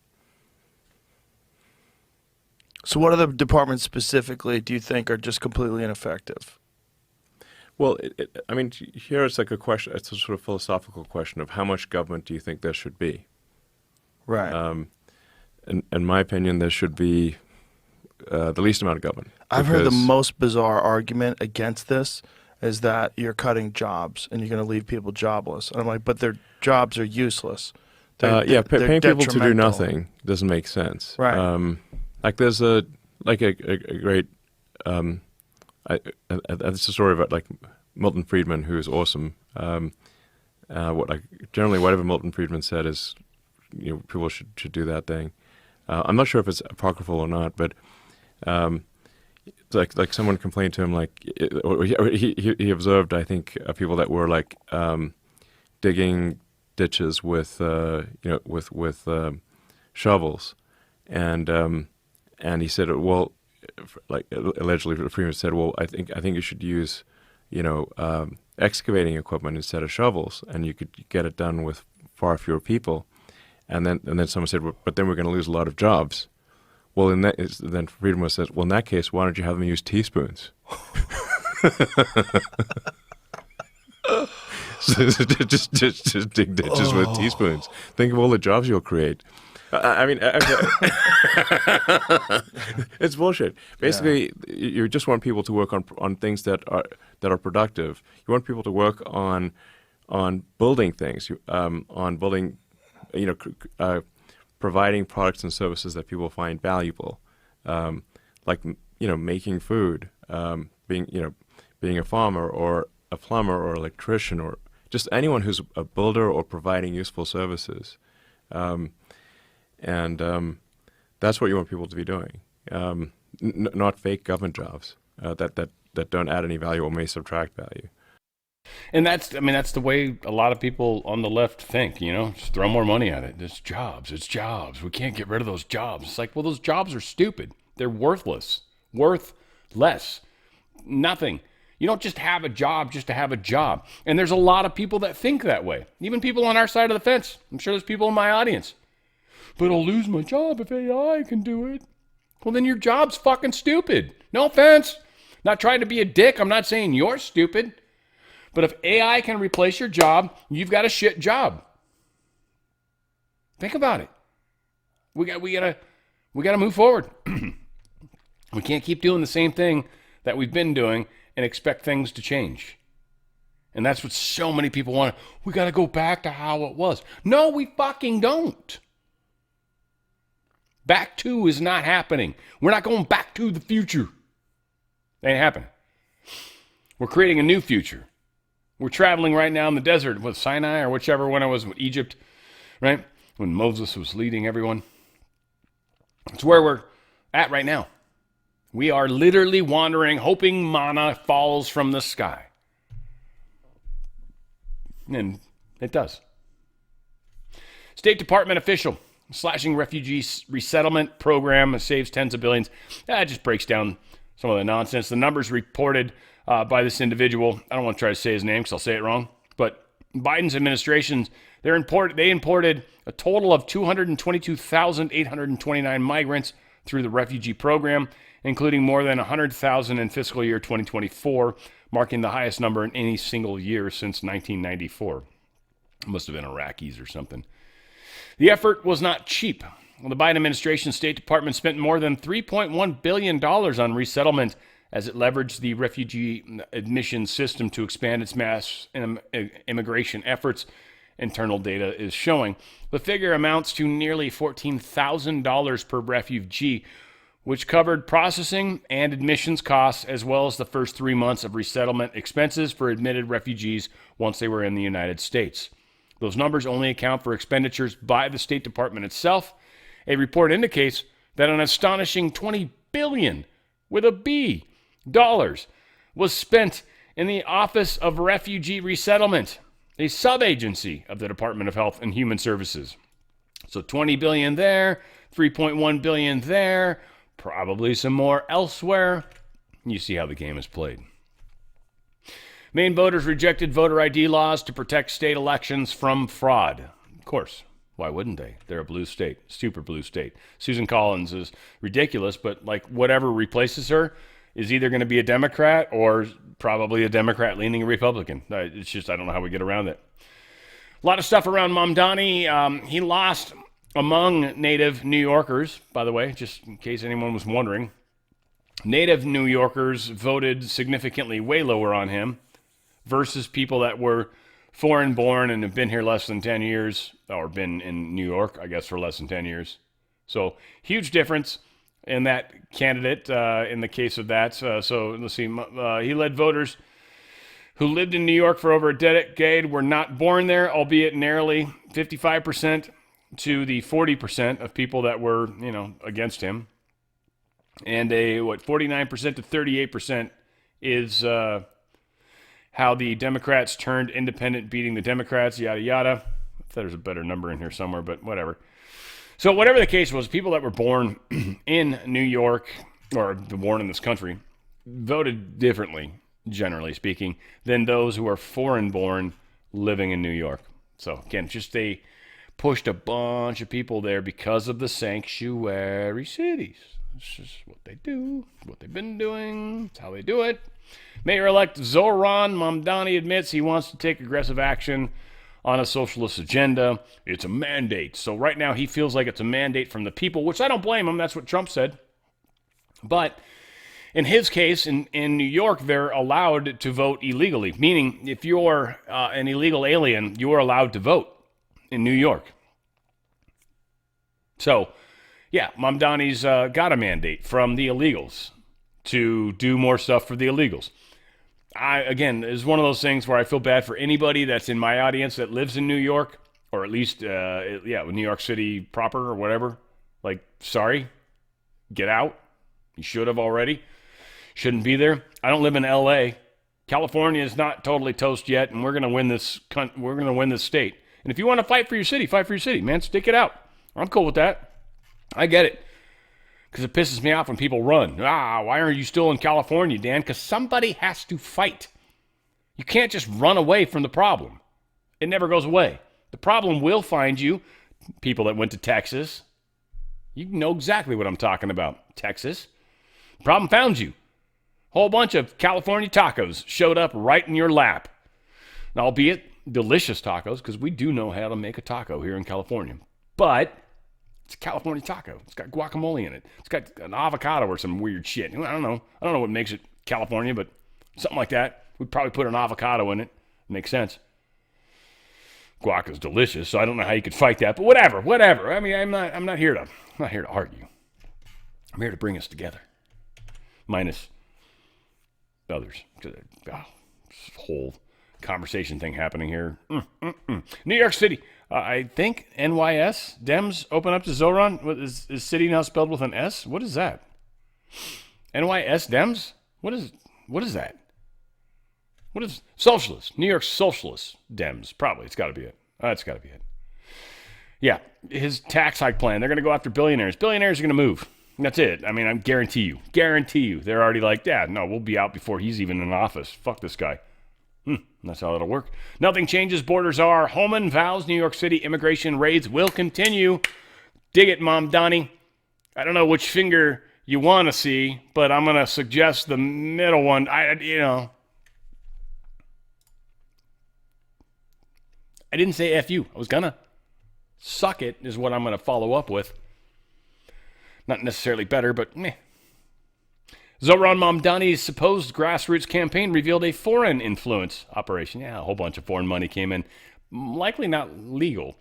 So what other departments specifically do you think are just completely ineffective? Well, here it's like a question. It's a sort of philosophical question of how much government do you think there should be? Right. In my opinion, there should be the least amount of government. I've heard the most bizarre argument against this is that you're cutting jobs and you're going to leave people jobless. And I'm like, but their jobs are useless. Paying people to do nothing doesn't make sense. Right. Like there's a great it's a story about like Milton Friedman, who is awesome. Generally whatever Milton Friedman said is, people should do that thing. I'm not sure if it's apocryphal or not, but like someone complained to him, or he observed, I think, people that were digging ditches with shovels, and he said, well, allegedly Freeman said, well, I think you should use excavating equipment instead of shovels, and you could get it done with far fewer people. And then someone said, well, but then we're going to lose a lot of jobs. Well, then Friedman says, well, in that case, why don't you have them use teaspoons? just dig ditches with teaspoons. Think of all the jobs you'll create. I mean, it's bullshit. Basically, you just want people to work on things that are productive. You want people to work on building things, on building, providing products and services that people find valuable, making food, being a farmer or a plumber or electrician or just anyone who's a builder or providing useful services. And that's what you want people to be doing, not fake government jobs that don't add any value or may subtract value. And that's the way a lot of people on the left think, just throw more money at it. It's jobs. We can't get rid of those jobs. It's like, well, those jobs are stupid. They're worth less. Nothing. You don't just have a job just to have a job. And there's a lot of people that think that way. Even people on our side of the fence. I'm sure there's people in my audience. But I'll lose my job if AI can do it. Well, then your job's fucking stupid. No offense. Not trying to be a dick. I'm not saying you're stupid. But if AI can replace your job, you've got a shit job. Think about it. We gotta move forward. We can't keep doing the same thing that we've been doing and expect things to change. And that's what so many people want. We gotta go back to how it was. No, we fucking don't. Back to is not happening. We're not going back to the future. It ain't happening. We're creating a new future. We're traveling right now in the desert with Sinai or whichever one it was, with Egypt, right? When Moses was leading everyone. It's where we're at right now. We are literally wandering, hoping manna falls from the sky. And it does. State Department official slashing refugee resettlement program saves tens of billions. That just breaks down some of the nonsense. The numbers reported by this individual, I don't want to try to say his name because I'll say it wrong, but Biden's administration, they imported a total of 222,829 migrants through the refugee program, including more than 100,000 in fiscal year 2024, marking the highest number in any single year since 1994. It must have been Iraqis or something. The effort was not cheap. The Biden administration State Department spent more than $3.1 billion on resettlement as it leveraged the refugee admission system to expand its mass immigration efforts, internal data is showing. The figure amounts to nearly $14,000 per refugee, which covered processing and admissions costs, as well as the first 3 months of resettlement expenses for admitted refugees once they were in the United States. Those numbers only account for expenditures by the State Department itself. A report indicates that an astonishing $20 billion with a B dollars was spent in the Office of Refugee Resettlement, a sub-agency of the Department of Health and Human Services. So $20 billion there, $3.1 billion there, probably some more elsewhere. You see how the game is played. Maine voters rejected voter ID laws to protect state elections from fraud. Of course, why wouldn't they? They're a blue state, super blue state. Susan Collins is ridiculous, but whatever replaces her is either going to be a Democrat or probably a Democrat leaning Republican. It's just, I don't know how we get around it. A lot of stuff around Mamdani. He lost among native New Yorkers, by the way, just in case anyone was wondering. Native New Yorkers voted significantly way lower on him versus people that were foreign born and have been here less than 10 years, or been in New York, I guess, for less than 10 years. So huge difference in that candidate in the case of that. So let's see. He led voters who lived in New York for over a decade, were not born there, albeit narrowly. 55% to the 40% of people that were, against him. And 49% to 38% is how the Democrats turned independent, beating the Democrats, yada, yada. If there's a better number in here somewhere, but whatever. So whatever the case was, people that were born in New York, or born in this country, voted differently, generally speaking, than those who are foreign-born living in New York. So again, just they pushed a bunch of people there because of the sanctuary cities. It's just what they do, what they've been doing. It's how they do it. Mayor-elect Zoran Mamdani admits he wants to take aggressive action on a socialist agenda. It's a mandate. So right now he feels like it's a mandate from the people, which I don't blame him. That's what Trump said. But in his case, in New York, they're allowed to vote illegally, meaning if you're an illegal alien, you are allowed to vote in New York. So, yeah, Mamdani's got a mandate from the illegals to do more stuff for the illegals. Again, it's one of those things where I feel bad for anybody that's in my audience that lives in New York, or at least, New York City proper or whatever. Like, sorry, get out. You should have already. Shouldn't be there. I don't live in L.A. California is not totally toast yet, and we're going to win this. We're going to win this state. And if you want to fight for your city, man. Stick it out. I'm cool with that. I get it. Because it pisses me off when people run. Why aren't you still in California, Dan? Because somebody has to fight. You can't just run away from the problem. It never goes away. The problem will find you. People that went to Texas, you know exactly what I'm talking about. Texas. The problem found you. Whole bunch of California tacos showed up right in your lap. Now, albeit delicious tacos, because we do know how to make a taco here in California. But it's a California taco. It's got guacamole in it. It's got an avocado or some weird shit. I don't know what makes it California, but something like that. We'd probably put an avocado in it. Makes sense. Guac is delicious, so I don't know how you could fight that. But whatever. I mean, I'm not here to argue. I'm here to bring us together. Minus others. This whole conversation thing happening here. New York City. I think NYS Dems open up to Zoran. Is city now spelled with an S? What is that? NYS Dems? What is that? What is socialist? New York Socialist Dems. Probably. It's got to be it. That's got to be it. Yeah. His tax hike plan. They're going to go after billionaires. Billionaires are going to move. That's it. I mean, I guarantee you. They're already like, yeah, no, we'll be out before he's even in office. Fuck this guy. That's how it'll work. Nothing changes. Borders are. Homan vows New York City immigration raids will continue. Dig it, Mamdani. I don't know which finger you want to see, but I'm going to suggest the middle one. I didn't say F you. I was going to. Suck it is what I'm going to follow up with. Not necessarily better, but meh. Zoran Mamdani's supposed grassroots campaign revealed a foreign influence operation. Yeah, a whole bunch of foreign money came in. Likely not legal.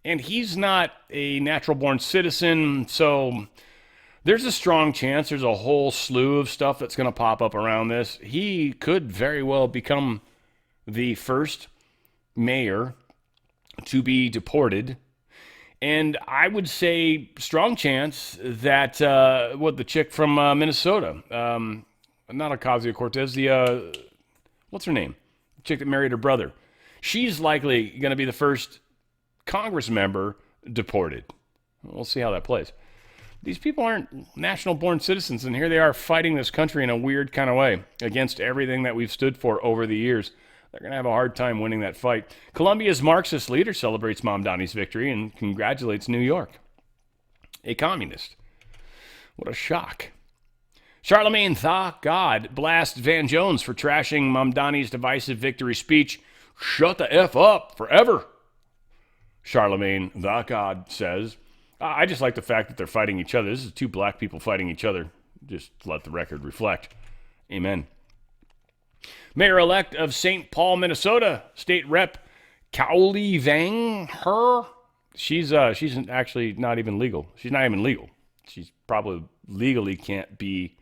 And he's not a natural-born citizen, so there's a strong chance there's a whole slew of stuff that's going to pop up around this. He could very well become the first mayor to be deported. And I would say strong chance that the chick from Minnesota, not Ocasio-Cortez, what's her name? The chick that married her brother. She's likely going to be the first Congress member deported. We'll see how that plays. These people aren't national-born citizens, and here they are fighting this country in a weird kind of way against everything that we've stood for over the years. They're going to have a hard time winning that fight. Colombia's Marxist leader celebrates Mamdani's victory and congratulates New York. A communist. What a shock. Charlemagne the God blasts Van Jones for trashing Mamdani's divisive victory speech. Shut the F up forever. Charlemagne the God says. I just like the fact that they're fighting each other. This is two black people fighting each other. Just let the record reflect. Amen. Mayor-elect of St. Paul, Minnesota, State Rep Kaoli Vang Her. She's actually not even legal. She's not even legal. She's probably legally can't be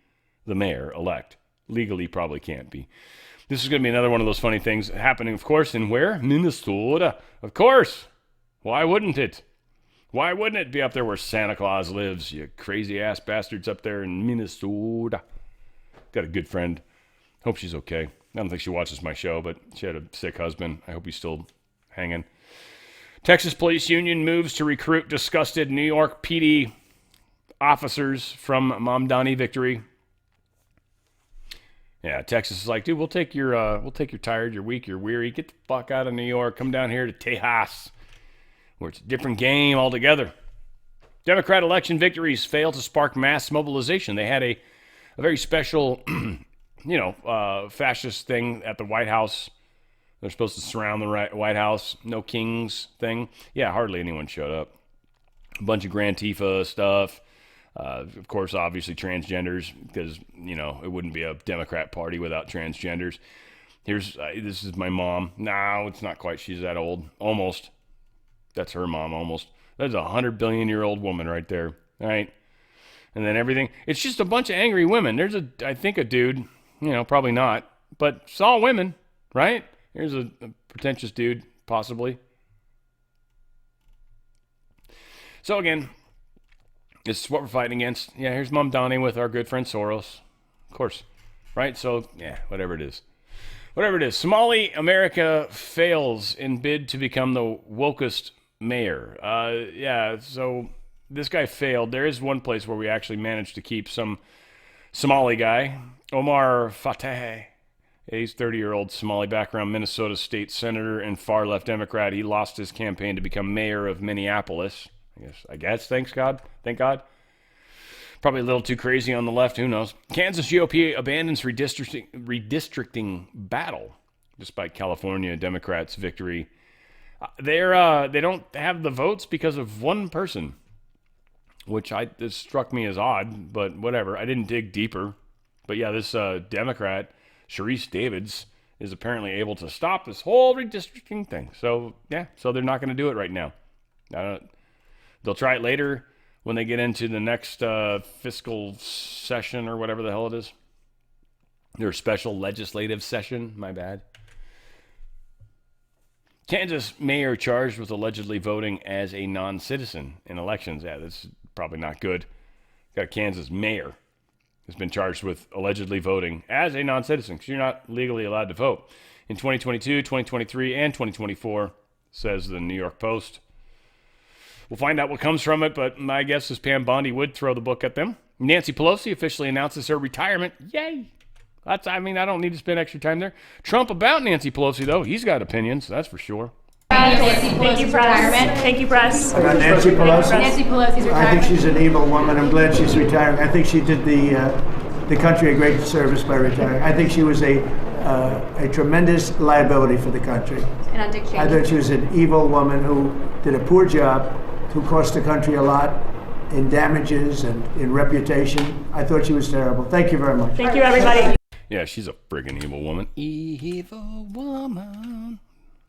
the mayor-elect. Legally probably can't be. This is going to be another one of those funny things happening, of course, in where? Minnesota. Of course. Why wouldn't it? Why wouldn't it be up there where Santa Claus lives, you crazy-ass bastards up there in Minnesota? Got a good friend. Hope she's okay. I don't think she watches my show, but she had a sick husband. I hope he's still hanging. Texas Police Union moves to recruit disgusted New York PD officers from Mamdani victory. Yeah, Texas is like, dude, we'll take your tired, you're weak, you're weary. Get the fuck out of New York. Come down here to Tejas, where it's a different game altogether. Democrat election victories fail to spark mass mobilization. They had a very special, fascist thing at the White House. They're supposed to surround the White House. No kings thing. Yeah, hardly anyone showed up. A bunch of Grand Tifa stuff. Of course, obviously transgenders, because, it wouldn't be a Democrat party without transgenders. This is my mom. No, it's not quite. She's that old. Almost. That's her mom, almost. That's a 100 billion-year-old woman right there. All right. And then everything. It's just a bunch of angry women. There's I think a dude, probably not, but it's all women, right? Here's a pretentious dude, possibly. So again, this is what we're fighting against. Yeah, here's Mamdani with our good friend Soros. Of course. Right? So, yeah, whatever it is. Whatever it is. Somali America fails in bid to become the wokest mayor. So this guy failed. There is one place where we actually managed to keep some Somali guy, Omar Fateh. He's 30-year-old Somali background, Minnesota state senator and far-left Democrat. He lost his campaign to become mayor of Minneapolis. I guess. Thank God. Probably a little too crazy on the left. Who knows? Kansas GOP abandons redistricting battle despite California Democrats' victory. They don't have the votes because of one person, which this struck me as odd, but whatever. I didn't dig deeper. But yeah, this Democrat, Sharice Davids, is apparently able to stop this whole redistricting thing. So yeah, so they're not going to do it right now. They'll try it later when they get into the next fiscal session or whatever the hell it is. Their special legislative session, my bad. Kansas mayor charged with allegedly voting as a non-citizen in elections. Yeah, this is probably not good. Got a Kansas mayor who's been charged with allegedly voting as a non-citizen because you're not legally allowed to vote. In 2022, 2023, and 2024, says the New York Post. We'll find out what comes from it, but my guess is Pam Bondi would throw the book at them. Nancy Pelosi officially announces her retirement. Yay! I don't need to spend extra time there. Trump about Nancy Pelosi, though. He's got opinions, that's for sure. Thank you, press. Thank you, press. About Nancy Pelosi? Nancy Pelosi's retirement. I think she's an evil woman. I'm glad she's retiring. I think she did the country a great service by retiring. I think she was a tremendous liability for the country. And on Dick Cheney. I thought she was an evil woman who did a poor job, who cost the country a lot in damages and in reputation. I thought she was terrible. Thank you very much. Thank you, everybody. Yeah, she's a friggin' evil woman. Evil woman.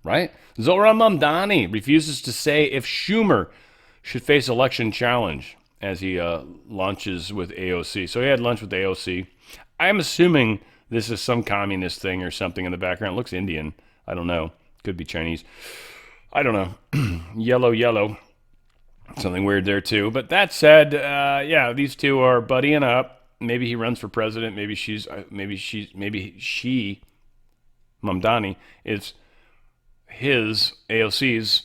Right? Zohran Mamdani refuses to say if Schumer should face election challenge as he launches with AOC. So he had lunch with AOC. I'm assuming this is some communist thing or something in the background. It looks Indian. I don't know. Could be Chinese. I don't know. Yellow. Something weird there too. But that said, these two are buddying up. Maybe he runs for president. Maybe she, Mamdani, is his AOC's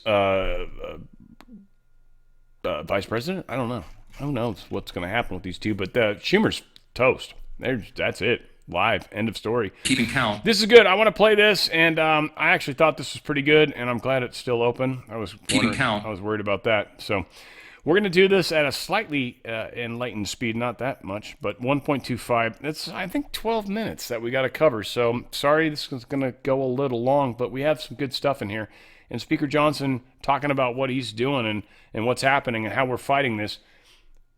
vice president. I don't know. Who knows what's going to happen with these two? But Schumer's toast. That's it. Live. End of story. Keeping count. This is good. I want to play this, and I actually thought this was pretty good, and I'm glad it's still open. I was keeping count. I was worried about that. So we're going to do this at a slightly enlightened speed, not that much, but 1.25. It's, I think, 12 minutes that we got to cover. So sorry this is going to go a little long, but we have some good stuff in here. And Speaker Johnson talking about what he's doing and what's happening and how we're fighting this.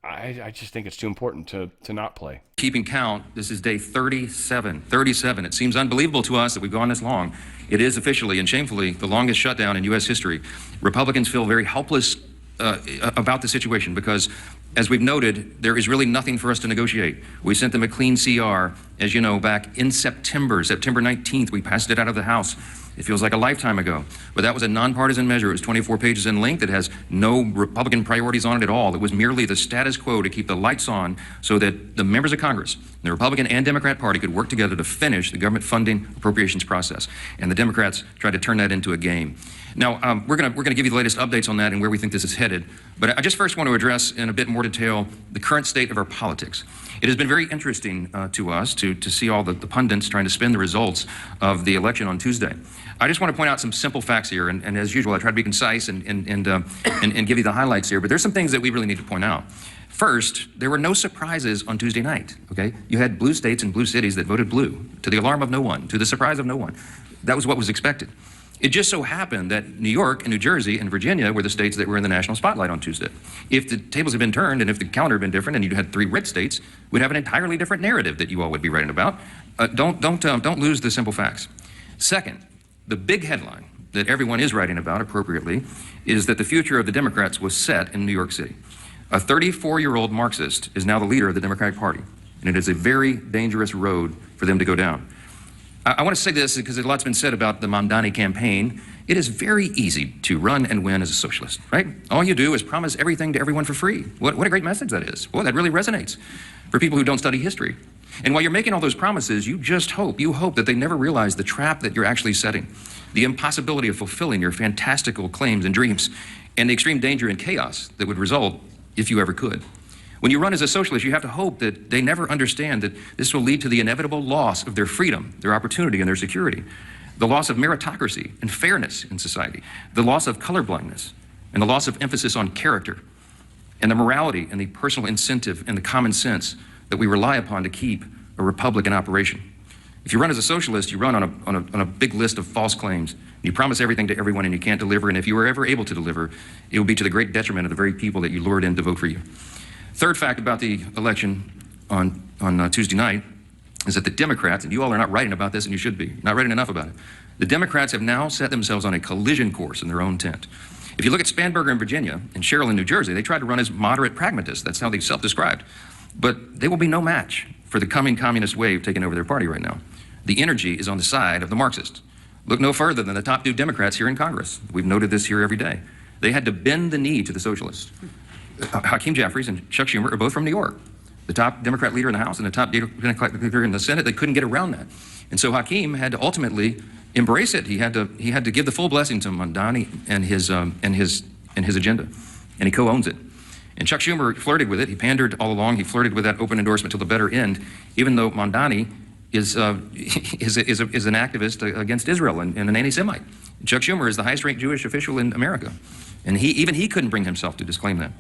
I just think it's too important to not play. Keeping count, this is day 37. 37. It seems unbelievable to us that we've gone this long. It is officially and shamefully the longest shutdown in U.S. history. Republicans feel very helpless about the situation because, as we've noted, there is really nothing for us to negotiate. We sent them a clean CR, as you know, back in September 19th. We passed it out of the House. It feels like a lifetime ago. But that was a nonpartisan measure. It was 24 pages in length. It has no Republican priorities on it at all. It was merely the status quo to keep the lights on so that the members of Congress, the Republican and Democrat Party, could work together to finish the government funding appropriations process. And the Democrats tried to turn that into a game. Now, we're going to give you the latest updates on that and where we think this is headed. But I just first want to address in a bit more detail the current state of our politics. It has been very interesting to us to see all the pundits trying to spin the results of the election on Tuesday. I just want to point out some simple facts here, and as usual, I try to be concise and give you the highlights here, but there's some things that we really need to point out. First, there were no surprises on Tuesday night, okay? You had blue states and blue cities that voted blue, to the alarm of no one, to the surprise of no one. That was what was expected. It just so happened that New York and New Jersey and Virginia were the states that were in the national spotlight on Tuesday. If the tables had been turned and if the calendar had been different and you had 3 red states, we'd have an entirely different narrative that you all would be writing about. Don't lose the simple facts. Second, the big headline that everyone is writing about appropriately is that the future of the Democrats was set in New York City. A 34-year-old Marxist is now the leader of the Democratic Party, and it is a very dangerous road for them to go down. I want to say this because a lot's been said about the Mamdani campaign. It is very easy to run and win as a socialist, right? All you do is promise everything to everyone for free. What a great message that is. Boy, that really resonates for people who don't study history. And while you're making all those promises, you hope that they never realize the trap that you're actually setting, the impossibility of fulfilling your fantastical claims and dreams, and the extreme danger and chaos that would result if you ever could. When you run as a socialist, you have to hope that they never understand that this will lead to the inevitable loss of their freedom, their opportunity, and their security, the loss of meritocracy and fairness in society, the loss of colorblindness, and the loss of emphasis on character, and the morality and the personal incentive and the common sense that we rely upon to keep a republic in operation. If you run as a socialist, you run on a big list of false claims. You promise everything to everyone and you can't deliver, and if you were ever able to deliver, it will be to the great detriment of the very people that you lured in to vote for you. Third fact about the election on Tuesday night is that the Democrats, and you all are not writing about this, and you should be, not writing enough about it, the Democrats have now set themselves on a collision course in their own tent. If you look at Spanberger in Virginia and Sherrill in New Jersey, they tried to run as moderate pragmatists. That's how they self-described. But they will be no match for the coming communist wave taking over their party right now. The energy is on the side of the Marxists. Look no further than the top 2 Democrats here in Congress. We've noted this here every day. They had to bend the knee to the socialists. Hakeem Jeffries and Chuck Schumer are both from New York. The top Democrat leader in the House and the top Democrat leader in the Senate, they couldn't get around that. And so Hakeem had to ultimately embrace it. He had to give the full blessing to Mamdani and his agenda. And he co-owns it. And Chuck Schumer flirted with it. He pandered all along. He flirted with that open endorsement till the better end, even though Mamdani is an activist against Israel and an anti-Semite. Chuck Schumer is the highest-ranked Jewish official in America. And even he couldn't bring himself to disclaim that.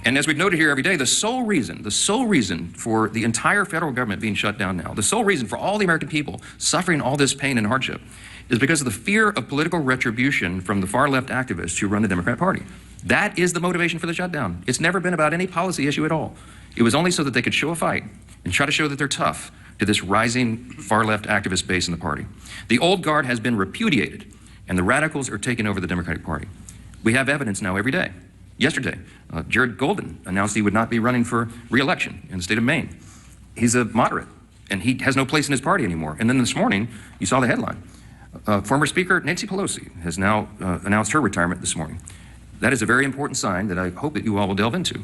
And as we've noted here every day, the sole reason for the entire federal government being shut down now, the sole reason for all the American people suffering all this pain and hardship is because of the fear of political retribution from the far-left activists who run the Democrat Party. That is the motivation for the shutdown. It's never been about any policy issue at all. It was only so that they could show a fight and try to show that they're tough to this rising far-left activist base in the party. The old guard has been repudiated, and the radicals are taking over the Democratic Party. We have evidence now every day. Yesterday, Jared Golden announced he would not be running for re-election in the state of Maine. He's a moderate, and he has no place in his party anymore. And then this morning, you saw the headline. Former Speaker Nancy Pelosi has now announced her retirement this morning. That is a very important sign that I hope that you all will delve into.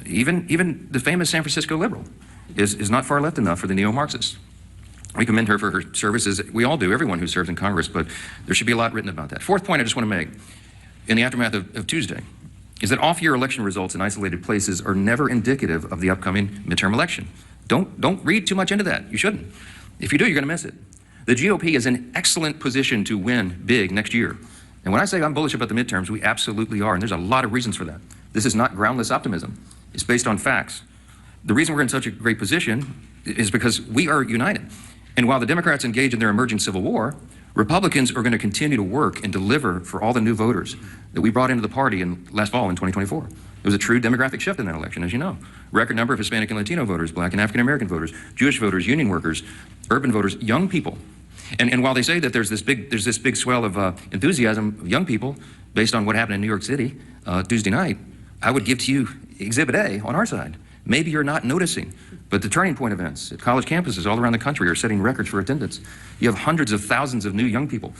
Even the famous San Francisco liberal is not far left enough for the neo-Marxists. We commend her for her services. We all do, everyone who serves in Congress, but there should be a lot written about that. Fourth point I just want to make, in the aftermath of Tuesday, is that off-year election results in isolated places are never indicative of the upcoming midterm election. Don't read too much into that. You shouldn't. If you do, you're going to miss it. The GOP is in excellent position to win big next year. And when I say I'm bullish about the midterms, we absolutely are, and there's a lot of reasons for that. This is not groundless optimism. It's based on facts. The reason we're in such a great position is because we are united. And while the Democrats engage in their emerging civil war, Republicans are going to continue to work and deliver for all the new voters that we brought into the party last fall in 2024. There was a true demographic shift in that election, as you know. Record number of Hispanic and Latino voters, Black and African American voters, Jewish voters, union workers, urban voters, young people. And while they say that there's this big swell of enthusiasm of young people based on what happened in New York City Tuesday night, I would give to you Exhibit A on our side. Maybe you're not noticing, but the turning point events at college campuses all around the country are setting records for attendance. You have hundreds of thousands of new young people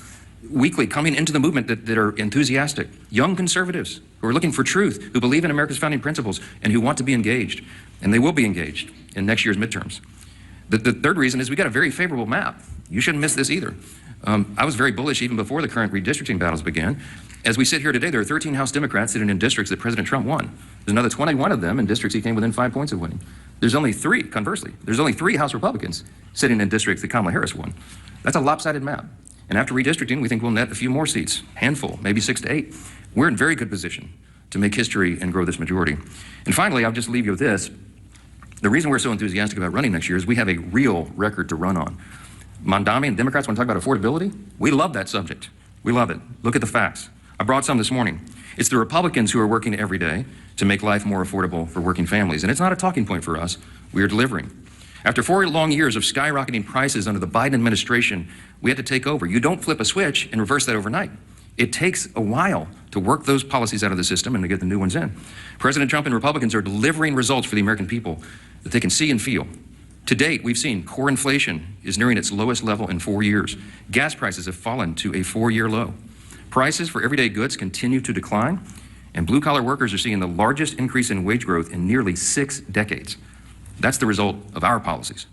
weekly coming into the movement that are enthusiastic, young conservatives who are looking for truth, who believe in America's founding principles, and who want to be engaged. And they will be engaged in next year's midterms. The third reason is we got a very favorable map. You shouldn't miss this either. I was very bullish even before the current redistricting battles began. As we sit here today, there are 13 House Democrats sitting in districts that President Trump won. There's another 21 of them in districts he came within 5 points of winning. There's only 3, conversely, there's only 3 House Republicans sitting in districts that Kamala Harris won. That's a lopsided map. And after redistricting, we think we'll net a few more seats, handful, maybe 6 to 8. We're in very good position to make history and grow this majority. And finally, I'll just leave you with this. The reason we're so enthusiastic about running next year is we have a real record to run on. Mondami and Democrats want to talk about affordability. We love that subject. We love it. Look at the facts. I brought some this morning. It's the Republicans who are working every day to make life more affordable for working families. And it's not a talking point for us. We are delivering. After 4 long years of skyrocketing prices under the Biden administration, we had to take over. You don't flip a switch and reverse that overnight. It takes a while to work those policies out of the system and to get the new ones in. President Trump and Republicans are delivering results for the American people that they can see and feel. To date, we've seen core inflation is nearing its lowest level in 4 years. Gas prices have fallen to a 4-year low. Prices for everyday goods continue to decline, and blue-collar workers are seeing the largest increase in wage growth in nearly 6 decades. That's the result of our policies.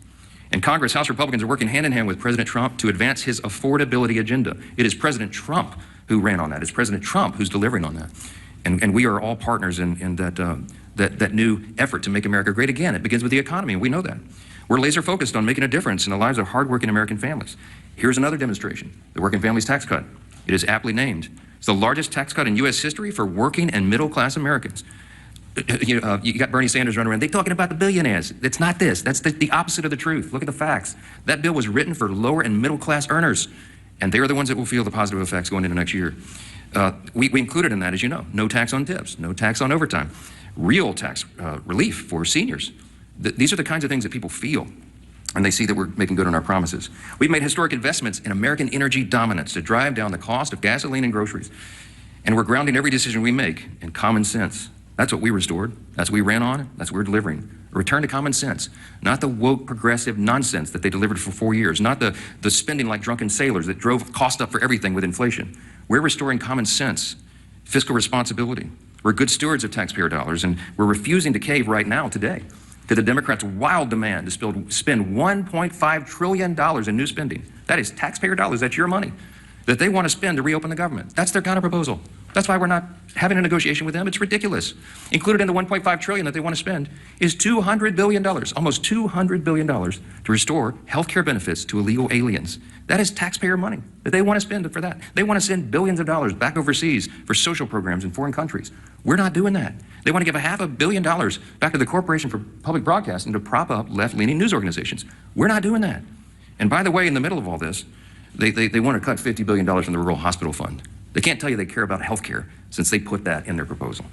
And Congress, House Republicans are working hand in hand with President Trump to advance his affordability agenda. It is President Trump who ran on that. It's President Trump who's delivering on that. And we are all partners in that new effort to make America great again. It begins with the economy, and we know that. We're laser focused on making a difference in the lives of hardworking American families. Here's another demonstration, the Working Families Tax Cut. It is aptly named. It's the largest tax cut in U.S. history for working and middle-class Americans. You got Bernie Sanders running around. They're talking about the billionaires. It's not this. That's the opposite of the truth. Look at the facts. That bill was written for lower and middle-class earners, and they're the ones that will feel the positive effects going into next year. We included in that, as you know, no tax on tips, no tax on overtime, real tax relief for seniors. These are the kinds of things that people feel, and they see that we're making good on our promises. We've made historic investments in American energy dominance to drive down the cost of gasoline and groceries. And we're grounding every decision we make in common sense. That's what we restored. That's what we ran on. That's what we're delivering. A return to common sense, not the woke progressive nonsense that they delivered for 4 years, not the spending like drunken sailors that drove cost up for everything with inflation. We're restoring common sense, fiscal responsibility. We're good stewards of taxpayer dollars, and we're refusing to cave right now today to the Democrats' wild demand to spend $1.5 trillion in new spending. That is taxpayer dollars. That's your money that they want to spend to reopen the government. That's their counterproposal. That's why we're not having a negotiation with them. It's ridiculous. Included in the $1.5 trillion that they want to spend is $200 billion, almost $200 billion to restore health care benefits to illegal aliens. That is taxpayer money that they want to spend for that. They want to send billions of dollars back overseas for social programs in foreign countries. We're not doing that. They want to give $500 million back to the Corporation for Public Broadcasting to prop up left-leaning news organizations. We're not doing that. And by the way, in the middle of all this, they want to cut $50 billion from the Rural Hospital Fund. They can't tell you they care about health care since they put that in their proposal.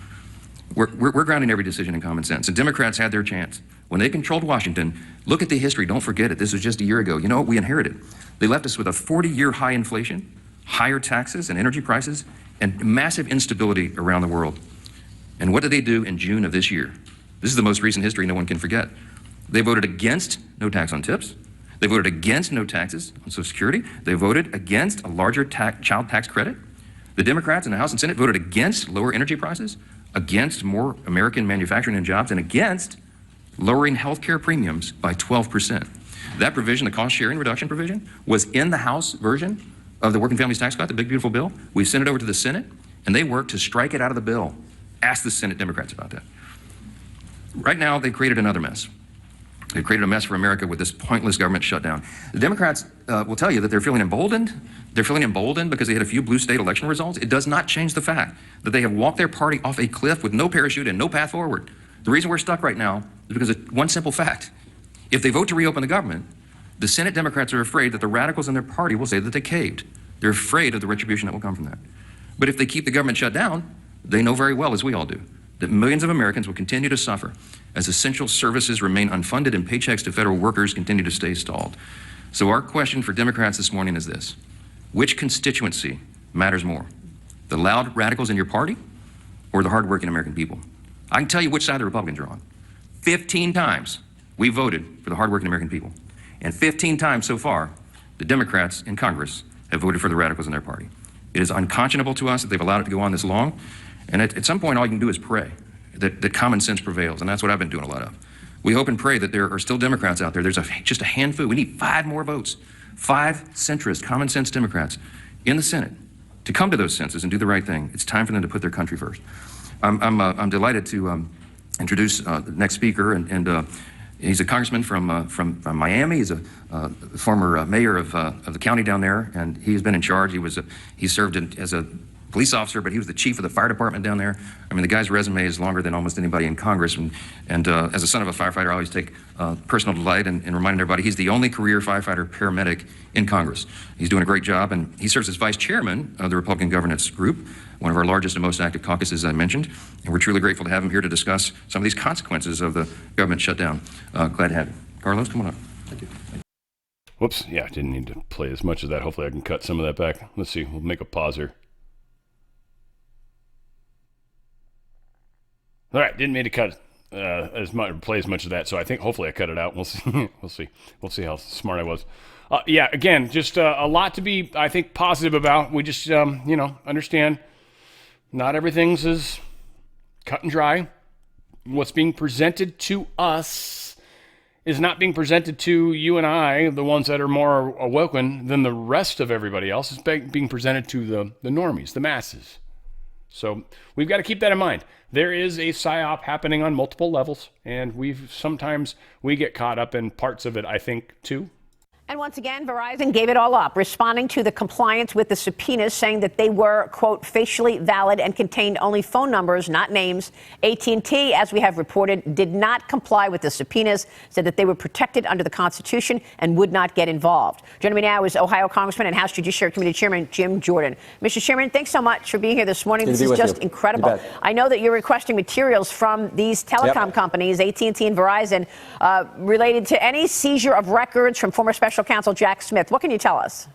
We're grounding every decision in common sense. And Democrats had their chance. When they controlled Washington, look at the history. Don't forget it. This was just a year ago. You know what we inherited? They left us with a 40-year high inflation, higher taxes and energy prices, and massive instability around the world. And what did they do in June of this year? This is the most recent history no one can forget. They voted against no tax on tips. They voted against no taxes on Social Security. They voted against a larger child tax credit. The Democrats in the House and Senate voted against lower energy prices, against more American manufacturing and jobs, and against lowering health care premiums by 12%. That provision, the cost sharing reduction provision, was in the House version of the Working Families Tax Cut, the big beautiful bill. We sent it over to the Senate, and they worked to strike it out of the bill. Ask the Senate Democrats about that. Right now, they created another mess. They've created a mess for America with this pointless government shutdown. The Democrats will tell you that they're feeling emboldened. They're feeling emboldened because they had a few blue state election results. It does not change the fact that they have walked their party off a cliff with no parachute and no path forward. The reason we're stuck right now is because of one simple fact. If they vote to reopen the government, the Senate Democrats are afraid that the radicals in their party will say that they caved. They're afraid of the retribution that will come from that. But if they keep the government shut down, they know very well, as we all do, that millions of Americans will continue to suffer as essential services remain unfunded and paychecks to federal workers continue to stay stalled. So our question for Democrats this morning is this: which constituency matters more? The loud radicals in your party or the hardworking American people? I can tell you which side the Republicans are on. 15 times we voted for the hardworking American people. And 15 times so far, the Democrats in Congress have voted for the radicals in their party. It is unconscionable to us that they've allowed it to go on this long. And at some point, all you can do is pray that common sense prevails. And that's what I've been doing a lot of. We hope and pray that there are still Democrats out there. There's just a handful. We need 5 more votes. 5 centrist, common sense Democrats in the Senate to come to those senses and do the right thing. It's time for them to put their country first. I'm delighted to introduce the next speaker, and he's a congressman from Miami. He's a former mayor of the county down there, and he's been in charge. He served as a police officer, but he was the chief of the fire department down there. I mean, the guy's resume is longer than almost anybody in Congress. And as a son of a firefighter, I always take personal delight in reminding everybody he's the only career firefighter paramedic in Congress. He's doing a great job, and he serves as vice chairman of the Republican Governance Group, one of our largest and most active caucuses, I mentioned. And we're truly grateful to have him here to discuss some of these consequences of the government shutdown. Glad to have you. Carlos, come on up. Thank you. Whoops. Yeah, I didn't need to play as much of that. Hopefully I can cut some of that back. Let's see. We'll make a pause here. All right, didn't mean to cut play as much of that, so I think hopefully I cut it out. We'll see. We'll see how smart I was. Yeah, again, just a lot to be, I think, positive about. We just, understand not everything's as cut and dry. What's being presented to us is not being presented to you and I, the ones that are more awoken than the rest of everybody else. It's being presented to the normies, the masses. So we've got to keep that in mind. There is a psyop happening on multiple levels, and sometimes we get caught up in parts of it, I think, too. And once again, Verizon gave it all up, responding to the compliance with the subpoenas, saying that they were, quote, facially valid and contained only phone numbers, not names. AT&T, as we have reported, did not comply with the subpoenas, said that they were protected under the Constitution and would not get involved. Joining me now is Ohio Congressman and House Judiciary Committee Chairman Jim Jordan. Mr. Chairman, thanks so much for being here this morning. This is just incredible. I know that you're requesting materials from these telecom companies, AT&T and Verizon, related to any seizure of records from former special counsel Jack Smith. What can you tell us?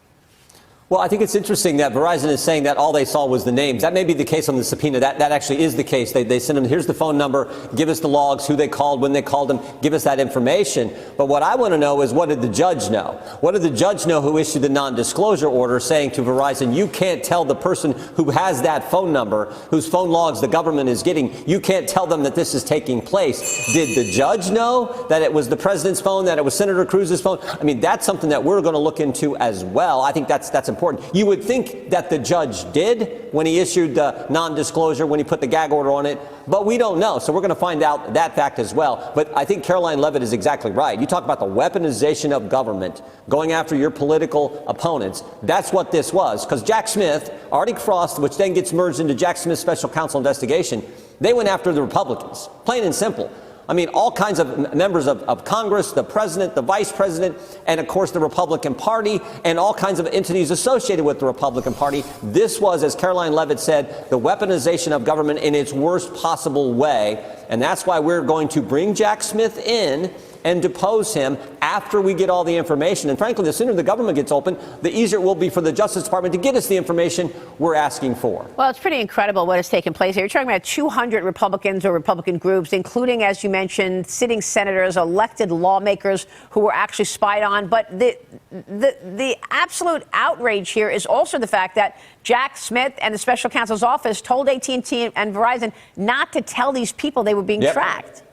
Well, I think it's interesting that Verizon is saying that all they saw was the names. That may be the case on the subpoena. That actually is the case. They send them, here's the phone number, give us the logs, who they called, when they called them, give us that information. But what I want to know is, what did the judge know? What did the judge know who issued the non-disclosure order saying to Verizon, you can't tell the person who has that phone number, whose phone logs the government is getting, you can't tell them that this is taking place. Did the judge know that it was the president's phone, that it was Senator Cruz's phone? I mean, that's something that we're going to look into as well. I think that's important. You would think that the judge did when he issued the non-disclosure, when he put the gag order on it, but we don't know. So we're going to find out that fact as well. But I think Caroline Leavitt is exactly right. You talk about the weaponization of government, going after your political opponents. That's what this was. Because Jack Smith, Arctic Frost, which then gets merged into Jack Smith's special counsel investigation, they went after the Republicans, plain and simple. I mean, all kinds of members of Congress, the president, the vice president, and of course the Republican Party, and all kinds of entities associated with the Republican Party. This was, as Caroline Leavitt said, the weaponization of government in its worst possible way. And that's why we're going to bring Jack Smith in and depose him after we get all the information. And frankly, the sooner the government gets open, the easier it will be for the Justice Department to get us the information we're asking for. Well, it's pretty incredible what has taken place here. You're talking about 200 Republicans or Republican groups, including, as you mentioned, sitting senators, elected lawmakers who were actually spied on. But the absolute outrage here is also the fact that Jack Smith and the special counsel's office told AT&T and Verizon not to tell these people they were being tracked.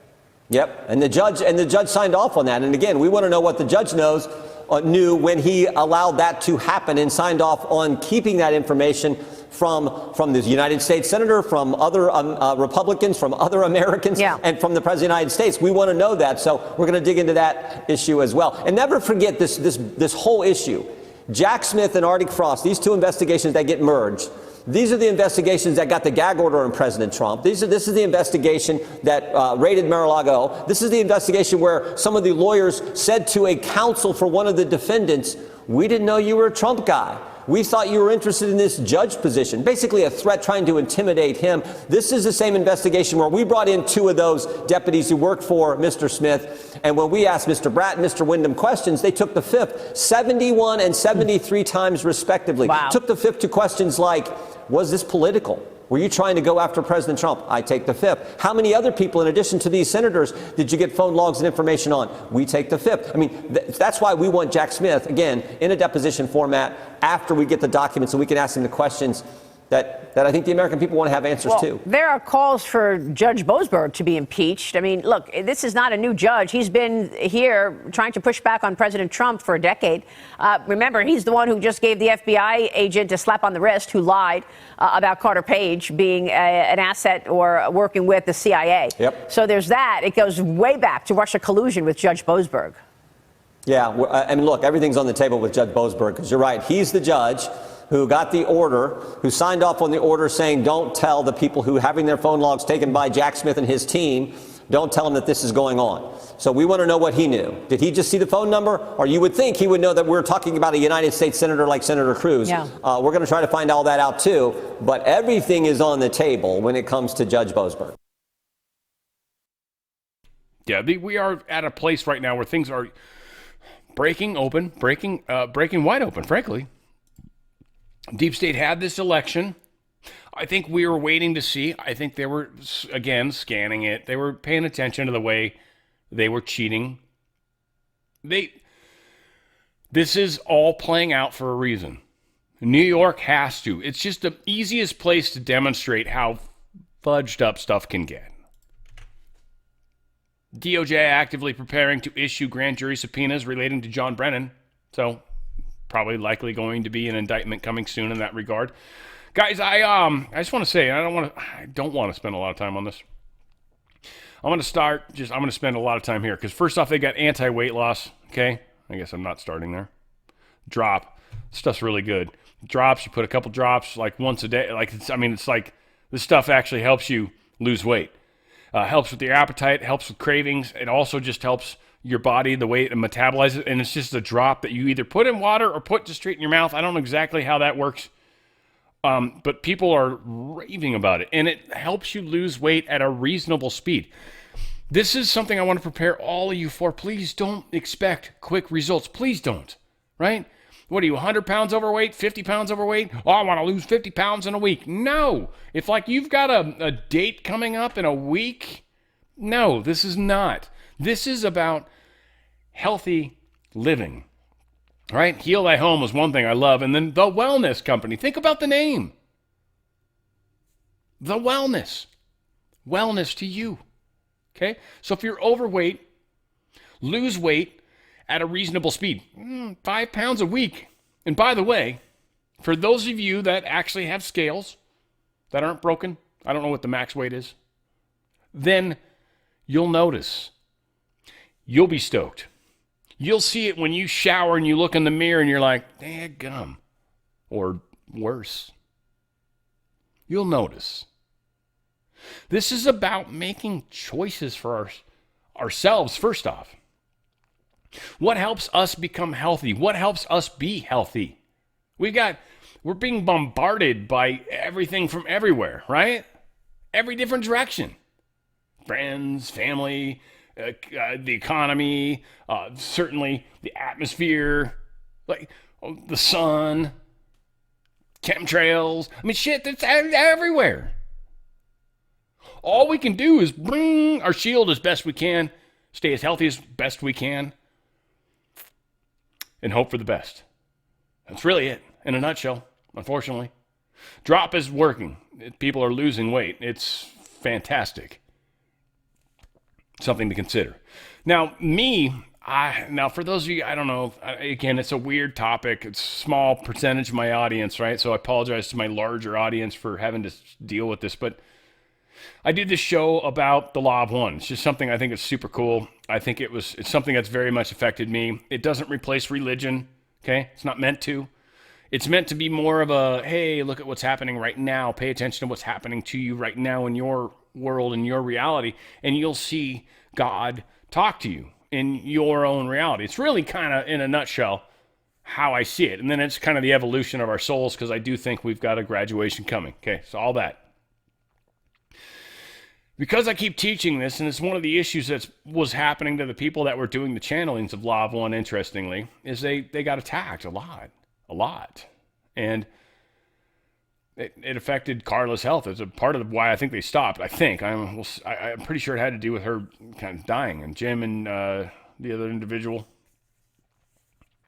Yep, and the judge signed off on that. And again, we want to know what the judge knew when he allowed that to happen and signed off on keeping that information from the United States Senator, from other Republicans, from other Americans, and from the President of the United States. We want to know that, so we're going to dig into that issue as well. And never forget this whole issue. Jack Smith and Arctic Frost, these two investigations that get merged, these are the investigations that got the gag order on President Trump. This is the investigation that raided Mar-a-Lago. This is the investigation where some of the lawyers said to a counsel for one of the defendants, we didn't know you were a Trump guy. We thought you were interested in this judge position. Basically a threat trying to intimidate him. This is the same investigation where we brought in two of those deputies who worked for Mr. Smith. And when we asked Mr. Bratt and Mr. Wyndham questions, they took the fifth 71 and 73 times respectively. Took the fifth to questions like, was this political? Were you trying to go after President Trump? I take the fifth. How many other people, in addition to these senators, did you get phone logs and information on? We take the fifth. I mean, that's why we want Jack Smith, again, in a deposition format after we get the documents so we can ask him the questions that I think the American people want to have answers to. There are calls for Judge Boasberg to be impeached. I mean, look, this is not a new judge. He's been here trying to push back on President Trump for a decade. Remember, he's the one who just gave the FBI agent a slap on the wrist who lied about Carter Page being an asset or working with the CIA. Yep. So there's that. It goes way back to Russia collusion with Judge Boasberg. Yeah, I mean, look, everything's on the table with Judge Boasberg, because you're right. He's the judge who got the order, who signed off on the order saying don't tell the people who having their phone logs taken by Jack Smith and his team, don't tell them that this is going on. So we want to know what he knew. Did he just see the phone number? Or you would think he would know that we're talking about a United States senator like Senator Cruz. Yeah. We're going to try to find all that out too. But everything is on the table when it comes to Judge Boasberg. Yeah, we are at a place right now where things are breaking wide open, frankly. Deep State had this election. I think we were waiting to see. I think they were, again, scanning it. They were paying attention to the way they were cheating. This is all playing out for a reason. New York has to. It's just the easiest place to demonstrate how fudged up stuff can get. DOJ actively preparing to issue grand jury subpoenas relating to John Brennan. So probably likely going to be an indictment coming soon in that regard. Guys, I just want to say, I don't want to spend a lot of time on this. I'm going to spend a lot of time here, because first off, they got anti-weight loss, okay? I guess I'm not starting there. Drop. Stuff's really good. Drops, you put a couple drops like once a day. It's like this stuff actually helps you lose weight. Helps with your appetite, helps with cravings. It also just helps your body, the way it metabolizes it, and it's just a drop that you either put in water or put just straight in your mouth. I don't know exactly how that works, but people are raving about it, and it helps you lose weight at a reasonable speed. This is something I want to prepare all of you for. Please don't expect quick results. Please don't, right? What are you, 100 pounds overweight, 50 pounds overweight? Oh, I want to lose 50 pounds in a week. No. If you've got a date coming up in a week, no, this is not. This is about healthy living, right? Heal Thy Home was one thing I love. And then the Wellness Company. Think about the name. The Wellness. Wellness to you. Okay? So if you're overweight, lose weight at a reasonable speed. 5 pounds a week. And by the way, for those of you that actually have scales that aren't broken, I don't know what the max weight is, then you'll notice. You'll be stoked. You'll see it when you shower and you look in the mirror and you're like, daggum. Or worse. You'll notice. This is about making choices for ourselves, first off. What helps us become healthy? What helps us be healthy? We're being bombarded by everything from everywhere, right? Every different direction. Friends, family, the economy, certainly the atmosphere, the sun, chemtrails. I mean, shit, that's everywhere. All we can do is bring our shield as best we can, stay as healthy as best we can, and hope for the best. That's really it, in a nutshell, unfortunately. Drop is working. People are losing weight. It's fantastic. Something to consider. Now, for those of you, I don't know, again, it's a weird topic. It's a small percentage of my audience, right? So I apologize to my larger audience for having to deal with this, but I did this show about the Law of One. It's just something I think is super cool. I think it's something that's very much affected me. It doesn't replace religion, okay? It's not meant to. It's meant to be more of a, hey, look at what's happening right now. Pay attention to what's happening to you right now in your world, in your reality, and you'll see God talk to you in your own reality. It's really kind of, in a nutshell, how I see it. And then it's kind of the evolution of our souls, because I do think we've got a graduation coming. Okay, so all that. Because I keep teaching this, and it's one of the issues that was happening to the people that were doing the channelings of Law of One, interestingly, is they got attacked a lot. And it affected Carla's health. It's a part of why I think they stopped. I'm pretty sure it had to do with her kind of dying. And Jim and the other individual,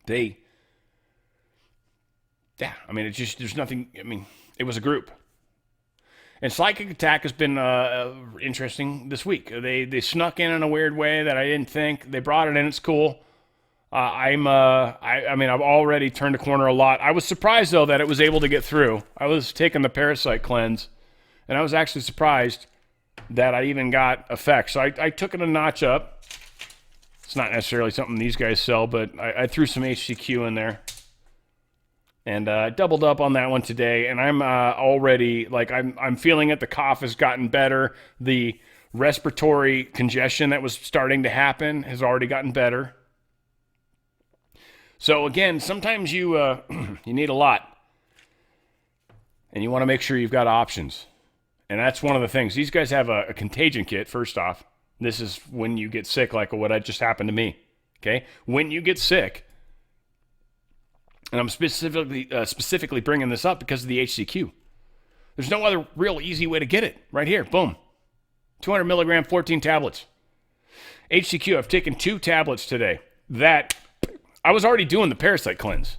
it's just, there's nothing, it was a group. And Psychic Attack has been interesting this week. They snuck in a weird way that I didn't think. They brought it in. It's cool. I've already turned a corner a lot. I was surprised, though, that it was able to get through. I was taking the parasite cleanse, and I was actually surprised that I even got effects. So I took it a notch up. It's not necessarily something these guys sell, but I threw some HCQ in there. And doubled up on that one today, and I'm already, I'm feeling it. The cough has gotten better. The respiratory congestion that was starting to happen has already gotten better. So again, sometimes you you need a lot, and you want to make sure you've got options. And that's one of the things. These guys have a contagion kit, first off. This is when you get sick, like what just happened to me, okay? When you get sick, and I'm specifically bringing this up because of the HCQ. There's no other real easy way to get it. Right here, boom. 200 milligram, 14 tablets. HCQ, I've taken 2 tablets today. That, I was already doing the parasite cleanse,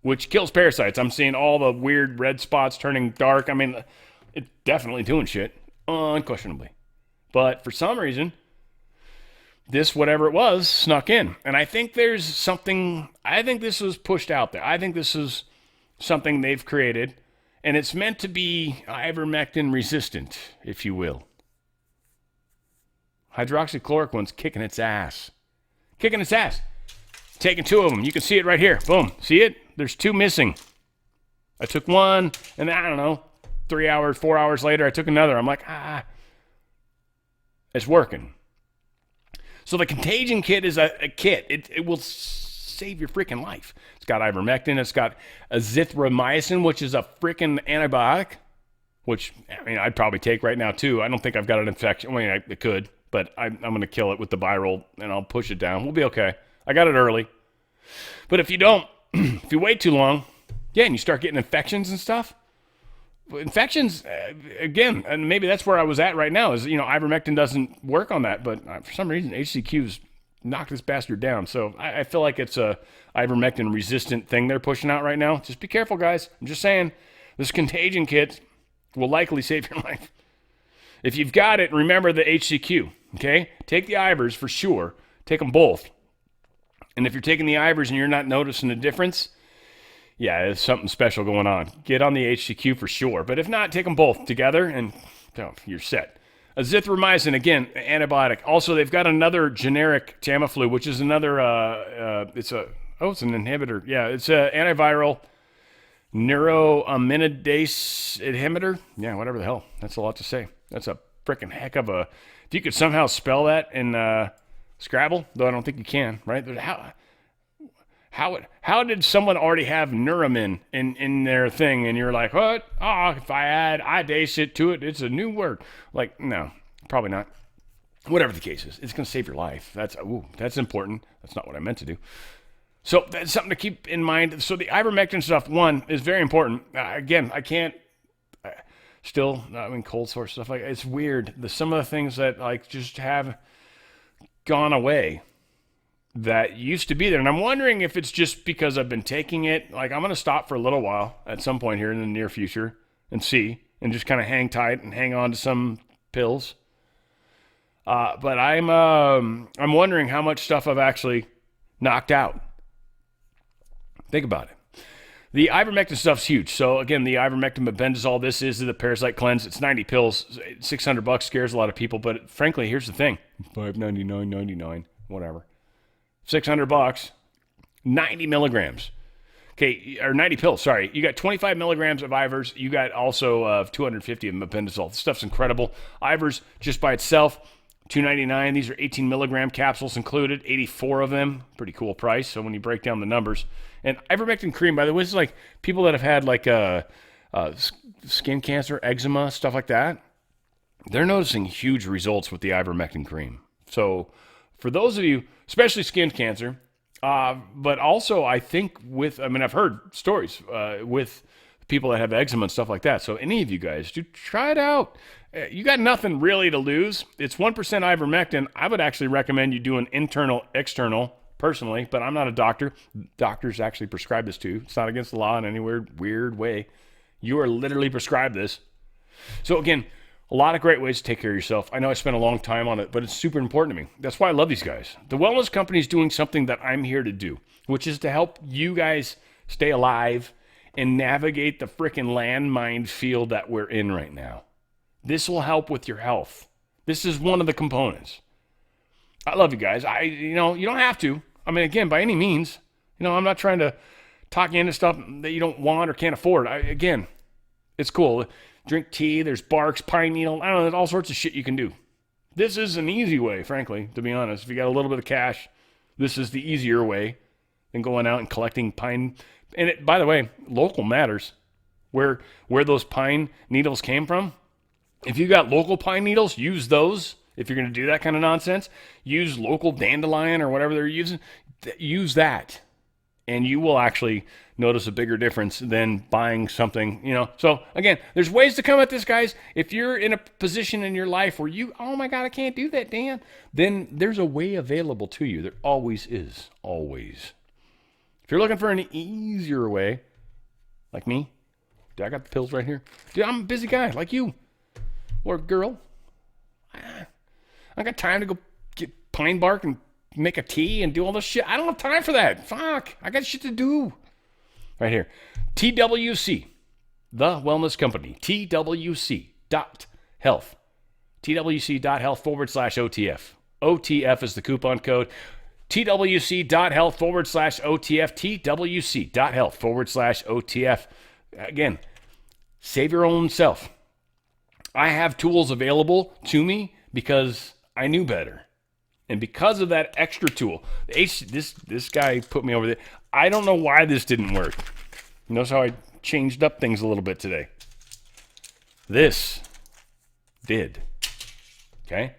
which kills parasites. I'm seeing all the weird red spots turning dark. It's definitely doing shit, unquestionably. But for some reason, this, whatever it was, snuck in. And I think there's something, I think this was pushed out there. I think this is something they've created, and it's meant to be ivermectin resistant, if you will. Hydroxychloroquine's kicking its ass. Kicking its ass. Taking 2 of them. You can see it right here. Boom. See it? There's 2 missing. I took one, and I don't know, 3 hours, 4 hours later, I took another. I'm like, it's working. So the contagion kit is a kit. It will save your freaking life. It's got ivermectin. It's got azithromycin, which is a freaking antibiotic, which I'd probably take right now too. I don't think I've got an infection. I could, but I'm going to kill it with the viral, and I'll push it down. We'll be okay. I got it early. But if you don't, if you wait too long, and you start getting infections and stuff, infections, again, and maybe that's where I was at right now, is, ivermectin doesn't work on that, but for some reason, HCQ's knocked this bastard down. So I feel like it's a ivermectin resistant thing they're pushing out right now. Just be careful, guys. I'm just saying, this contagion kit will likely save your life. If you've got it, remember the HCQ, okay? Take the Ivers for sure. Take them both. And if you're taking the Ivers and you're not noticing a difference, there's something special going on. Get on the HCQ for sure. But if not, take them both together and you're set. Azithromycin, again, antibiotic. Also, they've got another generic Tamiflu, which is another, it's an inhibitor. Yeah, it's an antiviral neuraminidase inhibitor. Yeah, whatever the hell. That's a lot to say. That's a freaking heck of a, if you could somehow spell that in Scrabble, though I don't think you can, right? How did someone already have Neuramin in their thing, and you're like, what? If I add idase to it, it's a new word. No, probably not. Whatever the case is, it's going to save your life. That's important. That's not what I meant to do. So that's something to keep in mind. So the ivermectin stuff, one, is very important. Again, I can't cold sore stuff it's weird. Some of the things that just have gone away that used to be there. And I'm wondering if it's just because I've been taking it. I'm going to stop for a little while at some point here in the near future and see, and just kind of hang tight and hang on to some pills. But I'm wondering how much stuff I've actually knocked out. Think about it. The ivermectin stuff's huge. So again, the ivermectin mebendazole, this is the parasite cleanse. It's 90 pills. $600 scares a lot of people, but frankly, here's the thing. $599.99, whatever. $600, 90 milligrams. Okay, or 90 pills, sorry. You got 25 milligrams of Ivers. You got also 250 of mebendazole. This stuff's incredible. Ivers, just by itself, $2.99. These are 18 milligram capsules included, 84 of them. Pretty cool price. So when you break down the numbers. And ivermectin cream, by the way, this is people that have had skin cancer, eczema, stuff like that. They're noticing huge results with the ivermectin cream. So for those of you, especially skin cancer, but also I think I've heard stories with people that have eczema and stuff like that. So any of you guys, do try it out. You got nothing really to lose. It's 1% ivermectin. I would actually recommend you do an internal, external, personally, but I'm not a doctor. Doctors actually prescribe this to you. It's not against the law in any weird way. You are literally prescribed this. So again, a lot of great ways to take care of yourself. I know I spent a long time on it, but it's super important to me. That's why I love these guys. The Wellness Company is doing something that I'm here to do, which is to help you guys stay alive and navigate the freaking landmine field that we're in right now. This will help with your health. This is one of the components. I love you guys. You don't have to. I mean, again, by any means, I'm not trying to talk you into stuff that you don't want or can't afford. Again, it's cool. Drink tea, there's barks, pine needle, I don't know, there's all sorts of shit you can do. This is an easy way, frankly, to be honest. If you got a little bit of cash, this is the easier way than going out and collecting pine. And by the way, local matters. Where those pine needles came from. If you got local pine needles, use those. If you're going to do that kind of nonsense, use local dandelion or whatever they're using. Use that. And you will actually notice a bigger difference than buying something, So again, there's ways to come at this, guys. If you're in a position in your life where oh my God, I can't do that, Dan, then there's a way available to you. There always is. Always. If you're looking for an easier way, like me, dude, I got the pills right here. Dude, I'm a busy guy like you. Or girl. I got time to go get pine bark and make a tea and do all this shit. I don't have time for that. Fuck. I got shit to do. Right here. TWC. The Wellness Company. TWC.health. TWC.health/OTF. OTF is the coupon code. TWC.health/OTF. TWC.health/OTF. Again, save your own self. I have tools available to me because I knew better. And because of that extra tool, this guy put me over there. I don't know why this didn't work. Notice how I changed up things a little bit today. This did. Okay?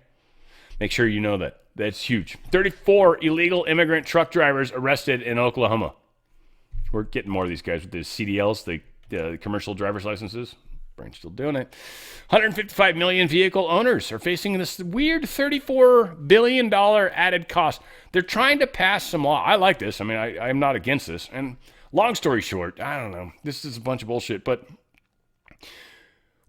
Make sure you know that. That's huge. 34 illegal immigrant truck drivers arrested in Oklahoma. We're getting more of these guys with the CDLs, the commercial driver's licenses. Brain's still doing it. 155 million vehicle owners are facing this weird $34 billion added cost. They're trying to pass some law. I like this. I mean, I'm not against this. And long story short, I don't know. This is a bunch of bullshit. But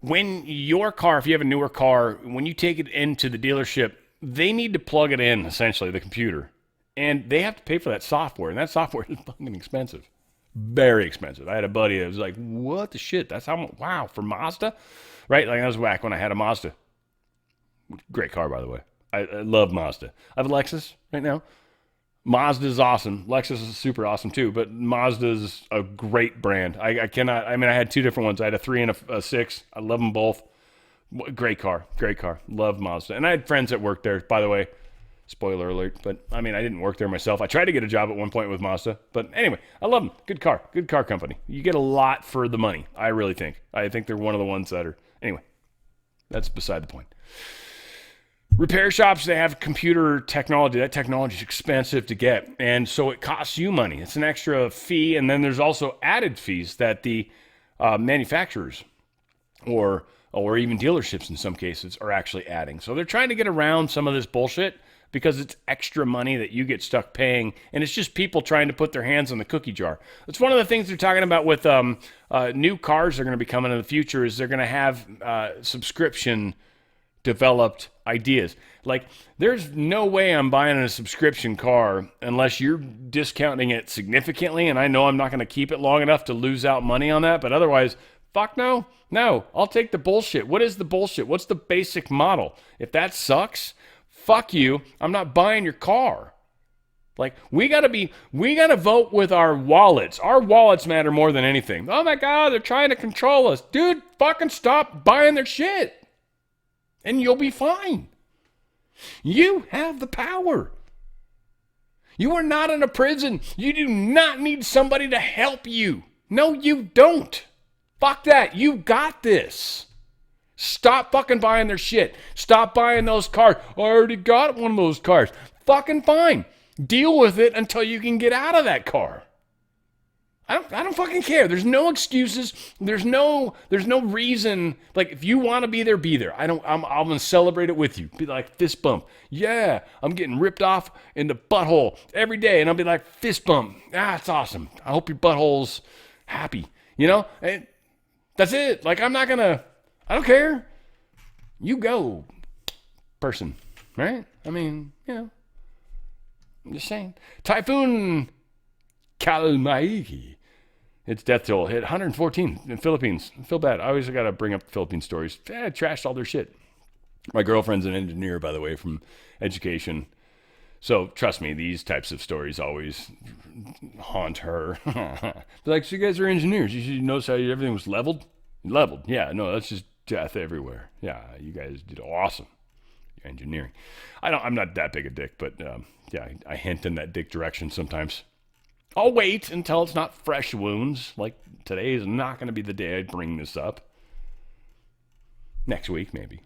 when your car, if you have a newer car, when you take it into the dealership, they need to plug it in, essentially, the computer. And they have to pay for that software. And that software is fucking expensive. Very expensive. I had a buddy that was like, what the shit? That's how much? Wow, for Mazda? Right? Like, that was whack when I had a Mazda. Great car, by the way. I love Mazda. I have a Lexus right now. Mazda is awesome. Lexus is super awesome too, but Mazda is a great brand. I had two different ones. I had a 3 and a 6. I love them both. Great car. Great car. Love Mazda. And I had friends that worked there, by the way. Spoiler alert, but I didn't work there myself. I tried to get a job at one point with Mazda, but anyway, I love them. Good car company. You get a lot for the money, I really think. I think they're one of the ones that are, anyway, that's beside the point. Repair shops, they have computer technology. That technology is expensive to get, and so it costs you money. It's an extra fee, and then there's also added fees that the manufacturers or even dealerships in some cases are actually adding. So they're trying to get around some of this bullshit because it's extra money that you get stuck paying, and it's just people trying to put their hands on the cookie jar. It's one of the things they're talking about with new cars that are going to be coming in the future is they're going to have subscription developed ideas. Like, there's no way I'm buying a subscription car unless you're discounting it significantly, and I know I'm not going to keep it long enough to lose out money on that, but otherwise, fuck no. No, I'll take the bullshit. What is the bullshit? What's the basic model? If that sucks, fuck you. I'm not buying your car. Like, we gotta vote with our wallets. Our wallets matter more than anything. Oh my God, they're trying to control us. Dude, fucking stop buying their shit. And you'll be fine. You have the power. You are not in a prison. You do not need somebody to help you. No, you don't. Fuck that. You got this. Stop fucking buying their shit. Stop buying those cars. I already got one of those cars. Fucking fine. Deal with it until you can get out of that car. I don't fucking care. There's no excuses. There's no reason. Like, if you want to be there, be there. I'm gonna celebrate it with you. Be like, fist bump. Yeah, I'm getting ripped off in the butthole every day, and I'll be like, fist bump. Ah, it's awesome. I hope your butthole's happy. And that's it. Like, I don't care. You go, person. Right? I mean, I'm just saying. Typhoon Kalmaiki. Its death toll hit 114 in the Philippines. I feel bad. I always got to bring up Philippine stories. I trashed all their shit. My girlfriend's an engineer, by the way, from education. So trust me, these types of stories always haunt her. Like, so you guys are engineers. You should notice how everything was leveled. Leveled. Yeah, no, that's just death everywhere. Yeah, you guys did awesome. Engineering. I'm not that big a dick, but yeah, I hint in that dick direction sometimes. I'll wait until it's not fresh wounds. Like, today is not going to be the day I bring this up. Next week, maybe.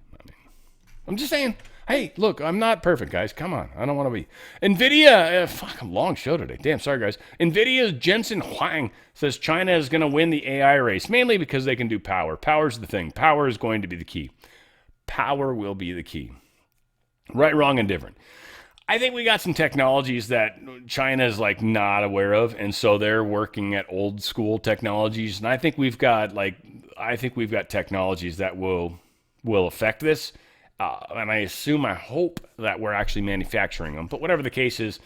I'm just saying, hey, look, I'm not perfect, guys. Come on. I don't want to be. NVIDIA, fuck, a long show today. Damn, sorry, guys. NVIDIA's Jensen Huang says China is going to win the AI race, mainly because they can do power. Power's the thing. Power is going to be the key. Power will be the key. Right, wrong, and different. I think we got some technologies that China is like not aware of, and so they're working at old school technologies. And I think we've got technologies that will affect this. And I hope that we're actually manufacturing them. But whatever the case is,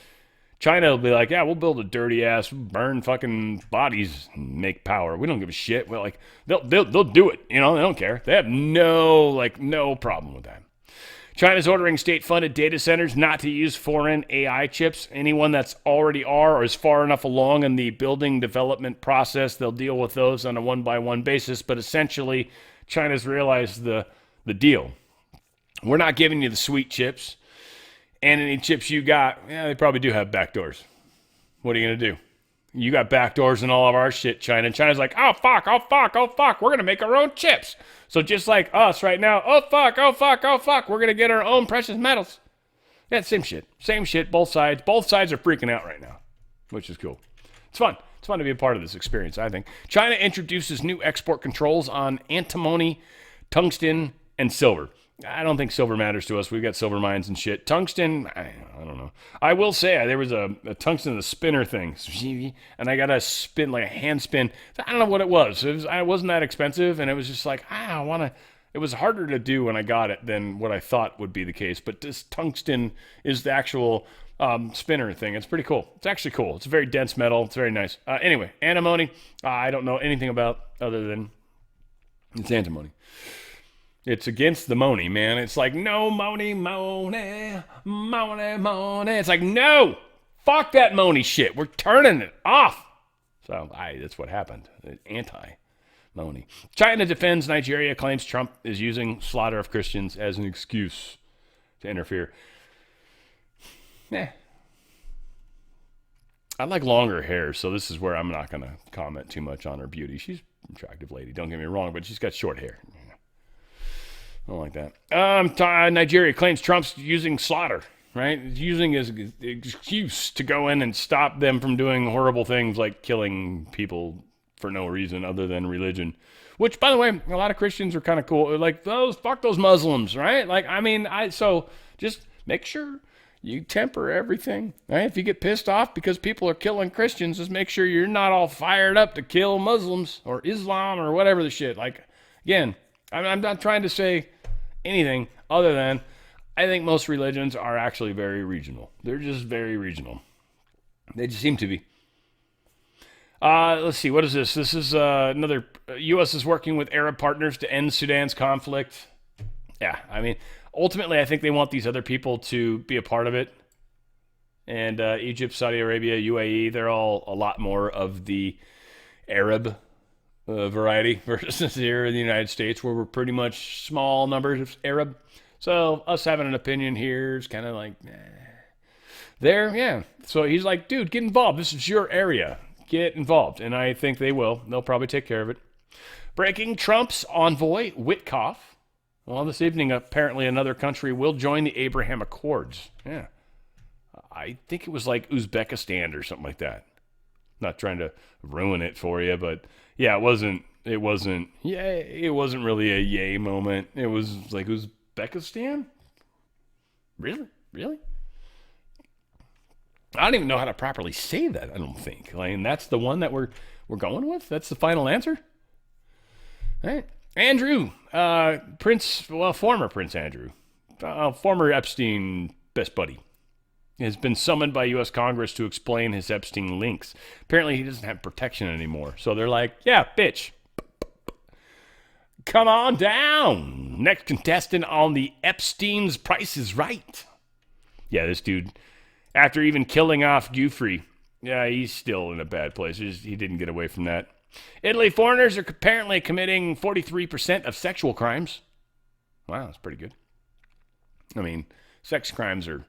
China will be like, yeah, we'll build a dirty ass, burn fucking bodies, and make power. We don't give a shit. Well, like they'll do it. They don't care. They have no problem with that. China's ordering state-funded data centers not to use foreign AI chips. Anyone that's already or is far enough along in the building development process, they'll deal with those on a one-by-one basis. But essentially, China's realized the deal. We're not giving you the sweet chips. And any chips you got, yeah, they probably do have backdoors. What are you going to do? You got backdoors in all of our shit, China. And China's like, oh, fuck. We're going to make our own chips. So just like us right now, oh, fuck. We're going to get our own precious metals. Yeah, same shit. Both sides. Both sides are freaking out right now, which is cool. It's fun. It's fun to be a part of this experience, I think. China introduces new export controls on antimony, tungsten, and silver. I don't think silver matters to us. We've got silver mines and shit. Tungsten, I don't know. I will say there was a tungsten, the spinner thing, and I got a spin, like a hand spin. I don't know what it was. It wasn't that expensive, and it was just like, it was harder to do when I got it than what I thought would be the case. But this tungsten is the actual spinner thing. It's pretty cool. It's actually cool. It's a very dense metal. It's very nice. Anyway, antimony, I don't know anything about other than it's antimony. It's against the money, man. It's like, no money. It's like, no, fuck that money shit. We're turning it off. So that's what happened. Anti-money. China defends Nigeria, claims Trump is using slaughter of Christians as an excuse to interfere. I like longer hair, so this is where I'm not going to comment too much on her beauty. She's an attractive lady, don't get me wrong, but she's got short hair. I don't like that. Nigeria claims Trump's using slaughter, right? He's using his excuse to go in and stop them from doing horrible things like killing people for no reason other than religion. Which, by the way, a lot of Christians are kind of cool. Like, fuck those Muslims, right? Like, so just make sure you temper everything, right? If you get pissed off because people are killing Christians, just make sure you're not all fired up to kill Muslims or Islam or whatever the shit. Like, again, I'm not trying to say anything other than I think most religions are actually very regional. They're just very regional. They just seem to be. Let's see. What is this? This is another. U.S. is working with Arab partners to end Sudan's conflict. Yeah, ultimately, I think they want these other people to be a part of it. And Egypt, Saudi Arabia, UAE, they're all a lot more of the Arab variety versus here in the United States, where we're pretty much small numbers of Arab. So us having an opinion here is kind of like, there, yeah. So he's like, dude, get involved. This is your area. Get involved. And I think they will. They'll probably take care of it. Breaking: Trump's envoy, Witkoff. Well, this evening, apparently another country will join the Abraham Accords. Yeah. I think it was like Uzbekistan or something like that. Not trying to ruin it for you, but yeah, it wasn't really a yay moment. It was like Uzbekistan? Really? I don't even know how to properly say that, I don't think. Like, and that's the one that we're going with? That's the final answer? All right. Andrew, former Prince Andrew, former Epstein best buddy, has been summoned by U.S. Congress to explain his Epstein links. Apparently, he doesn't have protection anymore. So they're like, yeah, bitch, come on down. Next contestant on the Epstein's Price is Right. Yeah, this dude, after even killing off Giuffre, yeah, he's still in a bad place. He didn't get away from that. Italy, foreigners are apparently committing 43% of sexual crimes. Wow, that's pretty good. I mean, sex crimes are,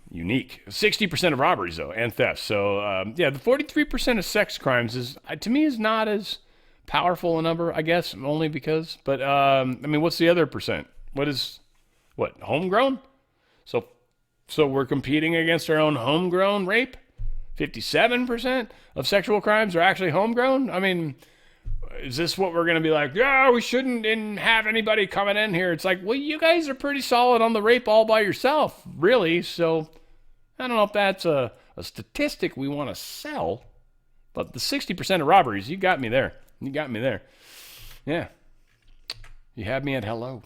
unique. 60% of robberies, though, and thefts. So, the 43% of sex crimes to me, is not as powerful a number, I guess, only because. But, what's the other percent? Homegrown? So we're competing against our own homegrown rape? 57% of sexual crimes are actually homegrown? I mean, is this what we're going to be like, yeah, we shouldn't have anybody coming in here? It's like, well, you guys are pretty solid on the rape all by yourself, really. So I don't know if that's a statistic we want to sell, but the 60% of robberies, you got me there. Yeah. You had me at hello.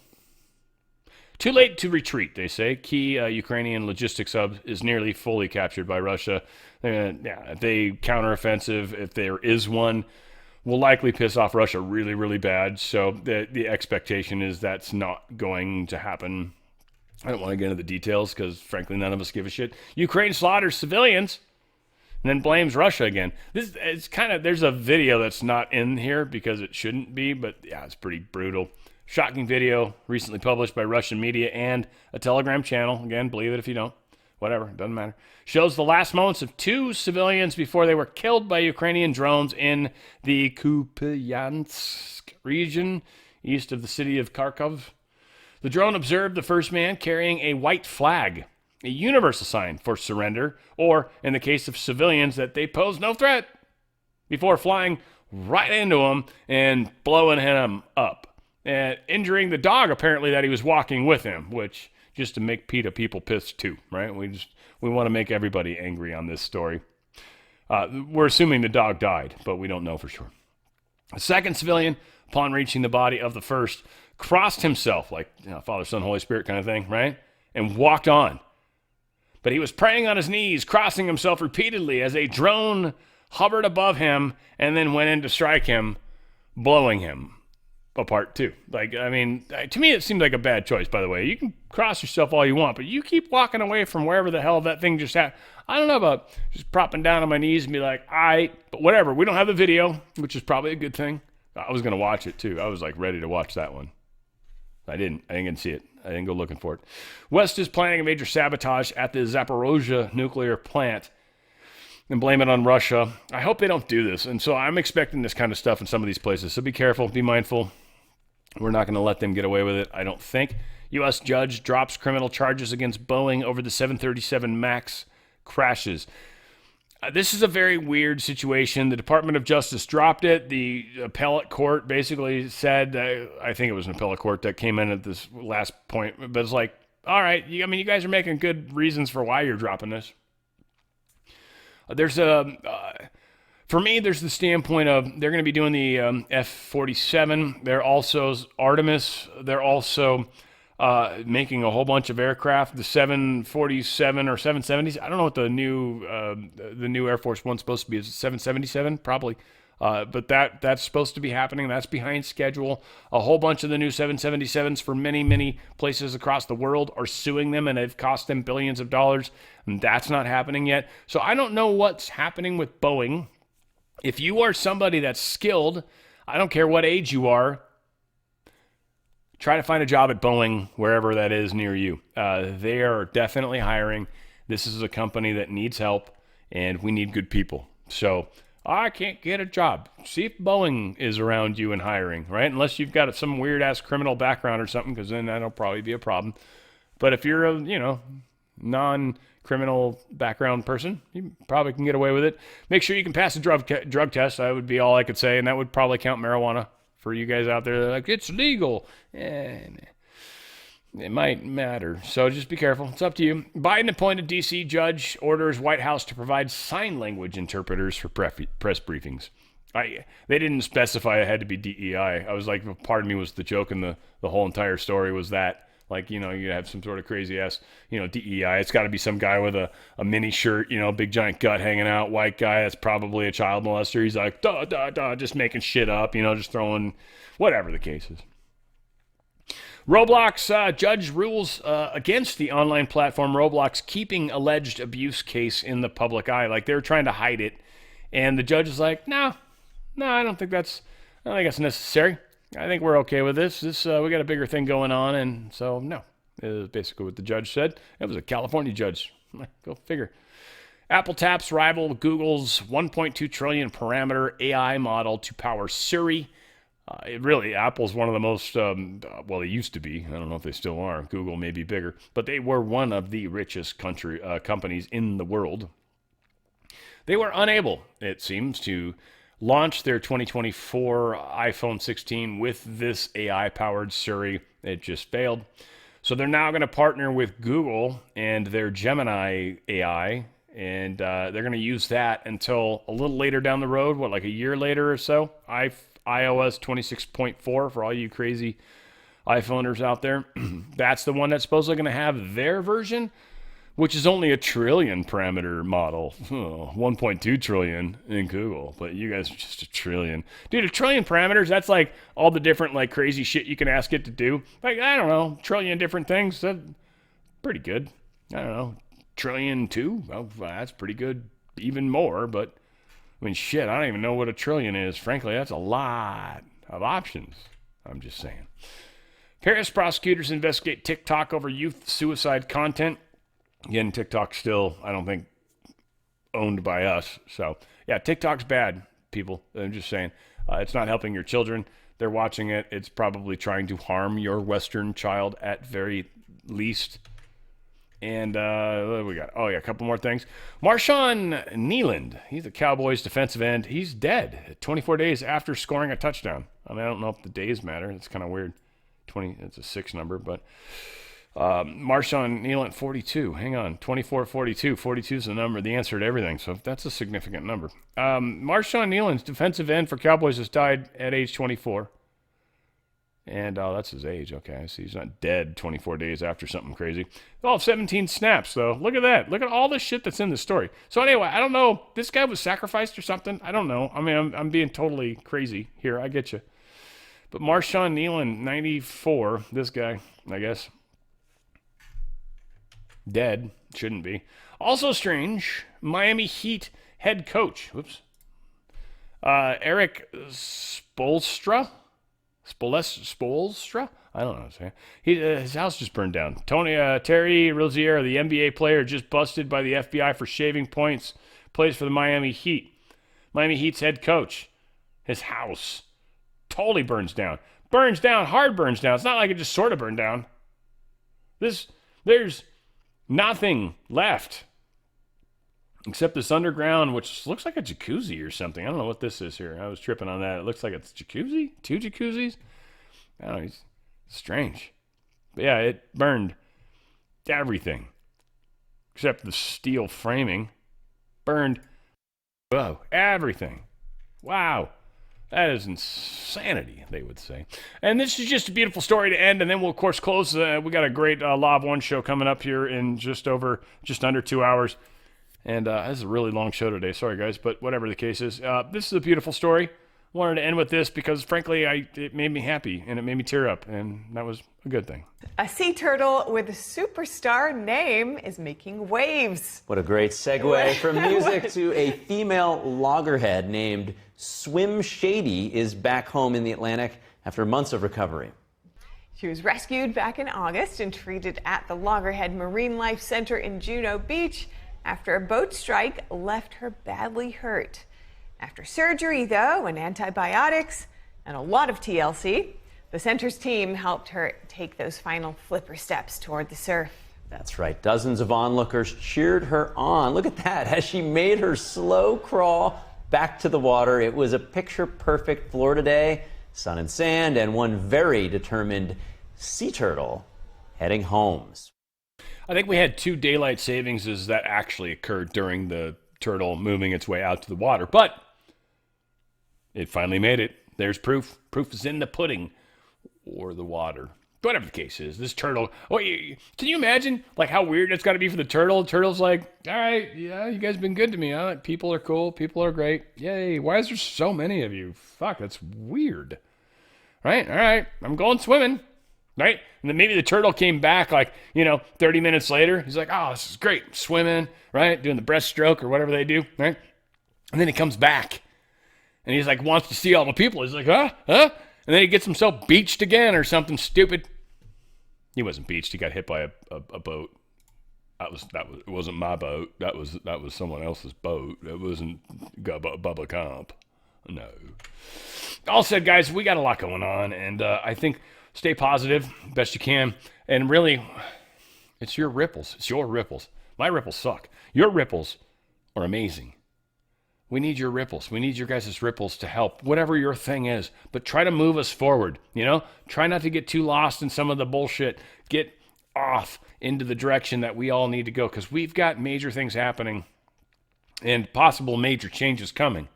Too late to retreat, they say. Key Ukrainian logistics hub is nearly fully captured by Russia. If they counteroffensive, if there is one, will likely piss off Russia really, really bad. So the expectation is that's not going to happen. I don't want to get into the details because, frankly, none of us give a shit. Ukraine slaughters civilians and then blames Russia again. There's a video that's not in here because it shouldn't be, but yeah, it's pretty brutal. Shocking video recently published by Russian media and a Telegram channel. Again, believe it if you don't. Whatever, doesn't matter. Shows the last moments of two civilians before they were killed by Ukrainian drones in the Kupiansk region, east of the city of Kharkov. The drone observed the first man carrying a white flag, a universal sign for surrender, or, in the case of civilians, that they pose no threat, before flying right into him and blowing him up. And injuring the dog, apparently, that he was walking with him, which, just to make PETA people pissed too, right? We want to make everybody angry on this story. We're assuming the dog died, but we don't know for sure. A second civilian, upon reaching the body of the first, crossed himself, like Father, Son, Holy Spirit kind of thing, right? And walked on. But he was praying on his knees, crossing himself repeatedly as a drone hovered above him and then went in to strike him, blowing him apart too. To me, it seemed like a bad choice, by the way. You can cross yourself all you want, but you keep walking away from wherever the hell that thing just happened. I don't know about just propping down on my knees and be like, all right, but whatever. We don't have the video, which is probably a good thing. I was going to watch it too. I was ready to watch that one. I didn't get to see it. I didn't go looking for it. West is planning a major sabotage at the Zaporozhye nuclear plant and blame it on Russia. I hope they don't do this. And so I'm expecting this kind of stuff in some of these places. So be careful, be mindful. We're not going to let them get away with it, I don't think. U.S. judge drops criminal charges against Boeing over the 737 MAX crashes. This is a very weird situation. The Department of Justice dropped it. The appellate court basically said, I think it was an appellate court that came in at this last point, but it's like, all right, you guys are making good reasons for why you're dropping this. For me, there's the standpoint of they're going to be doing the F-47. They're also Artemis. They're also making a whole bunch of aircraft, the 747 or 770s. I don't know what the new Air Force One's supposed to be. Is it 777? Probably. But that's supposed to be happening. That's behind schedule. A whole bunch of the new 777s for many, many places across the world are suing them, and they've cost them billions of dollars, and that's not happening yet. So I don't know what's happening with Boeing. If you are somebody that's skilled, I don't care what age you are, try to find a job at Boeing, wherever that is near you. They are definitely hiring. This is a company that needs help, and we need good people. So I can't get a job. See if Boeing is around you and hiring, right? Unless you've got some weird-ass criminal background or something, because then that'll probably be a problem. But if you're non-criminal background person, you probably can get away with it. Make sure you can pass a drug test. That would be all I could say, and that would probably count marijuana for you guys out there. That are like, it's legal. It might matter, so just be careful. It's up to you. Biden appointed D.C. judge orders White House to provide sign language interpreters for press briefings. They didn't specify it had to be DEI. I was like, part of me was the joke, and the whole entire story was that, like, you have some sort of crazy ass, DEI. It's got to be some guy with a mini shirt, big giant gut hanging out, white guy that's probably a child molester. He's like, just making shit up, just throwing whatever the case is. Roblox judge rules against the online platform Roblox keeping alleged abuse case in the public eye. Like, they were trying to hide it, and the judge is like, no, I don't think that's necessary. I think we're okay with this. We got a bigger thing going on, and so no. Is basically what the judge said. It was a California judge. Go figure. Apple taps rival Google's 1.2 trillion parameter AI model to power Siri. Apple's one of the most, they used to be. I don't know if they still are. Google may be bigger, but they were one of the richest companies in the world. They were unable, it seems, to launch their 2024 iPhone 16 with this AI-powered Siri. It just failed. So they're now going to partner with Google and their Gemini AI, and they're going to use that until a little later down the road, like a year later or so. iOS 26.4 for all you crazy iPhoneers out there. That's the one that's supposedly going to have their version, which is only a trillion parameter model. 1.2 trillion in Google, but you guys are just a trillion. Dude, a trillion parameters, that's like all the different like crazy shit you can ask it to do. Like, I don't know, trillion different things. That's pretty good. I don't know, trillion two? Well, that's pretty good, even more, but I mean, shit, I don't even know what a trillion is. Frankly, that's a lot of options. I'm just saying. Paris prosecutors investigate TikTok over youth suicide content. Again, TikTok's still, I don't think, owned by us. So, yeah, TikTok's bad, people. I'm just saying. It's not helping your children. They're watching it. It's probably trying to harm your Western child at very least. And what do we got? Oh, yeah, a couple more things. Marshawn Nealand, he's the Cowboys defensive end. He's dead 24 days after scoring a touchdown. I mean, I don't know if the days matter. It's kind of weird. It's a 6 number, but Marshawn Nealand, 42. Hang on, 24-42. 42 is the number, the answer to everything, so that's a significant number. Marshawn Nealand's defensive end for Cowboys has died at age 24. And that's his age. Okay, I see. He's not dead 24 days after something crazy. All 17 snaps, though. Look at that. Look at all the shit that's in the story. So anyway, I don't know. This guy was sacrificed or something. I don't know. I mean, I'm being totally crazy here. I get you. But Marshawn Nealand, 94. This guy, I guess. Dead. Shouldn't be. Also strange, Miami Heat head coach. Whoops. Eric Spoelstra? I don't know what I'm saying. His house just burned down. Terry Rozier, the NBA player, just busted by the FBI for shaving points. Plays for the Miami Heat. Miami Heat's head coach. His house totally burns down. Burns down, hard burns down. It's not like it just sort of burned down. There's nothing left. Except this underground, which looks like a jacuzzi or something. I don't know what this is here. I was tripping on that. It looks like it's a jacuzzi? 2 jacuzzis? I don't know. It's strange. But yeah, it burned everything. Except the steel framing. Burned everything. Wow. That is insanity, they would say. And this is just a beautiful story to end, and then we'll, of course, close. We got a great Law of One show coming up here in just under 2 hours. And this is a really long show today. Sorry, guys, but whatever the case is. This is a beautiful story. Wanted to end with this because, frankly, it made me happy, and it made me tear up, and that was a good thing. A sea turtle with a superstar name is making waves. What a great segue from music to a female loggerhead named Swim Shady is back home in the Atlantic after months of recovery. She was rescued back in August and treated at the Loggerhead Marine Life Center in Juno Beach after a boat strike left her badly hurt. After surgery, though, and antibiotics, and a lot of TLC, the center's team helped her take those final flipper steps toward the surf. That's right. Dozens of onlookers cheered her on. Look at that, as she made her slow crawl back to the water. It was a picture-perfect Florida day, sun and sand, and one very determined sea turtle heading home. I think we had 2 daylight savings that actually occurred during the turtle moving its way out to the water, but it finally made it. There's proof. Proof is in the pudding or the water. Whatever the case is, this turtle. Oh, can you imagine like how weird it's got to be for the turtle? The turtle's like, all right, yeah, you guys been good to me. Huh? People are cool. People are great. Yay. Why is there so many of you? Fuck, that's weird. Right? All right, I'm going swimming. Right? And then maybe the turtle came back 30 minutes later. He's like, oh, this is great. I'm swimming, right? Doing the breaststroke or whatever they do, right? And then he comes back and he's like, wants to see all the people. He's like, huh? And then he gets himself beached again or something stupid. He wasn't beached. He got hit by a boat. It wasn't my boat. That was someone else's boat. It wasn't Bubba Comp. No. All said, guys, we got a lot going on, and I think stay positive best you can. And really, it's your ripples. It's your ripples. My ripples suck. Your ripples are amazing. We need your ripples. We need your guys' ripples to help, whatever your thing is. But try to move us forward, Try not to get too lost in some of the bullshit. Get off into the direction that we all need to go, because we've got major things happening and possible major changes coming.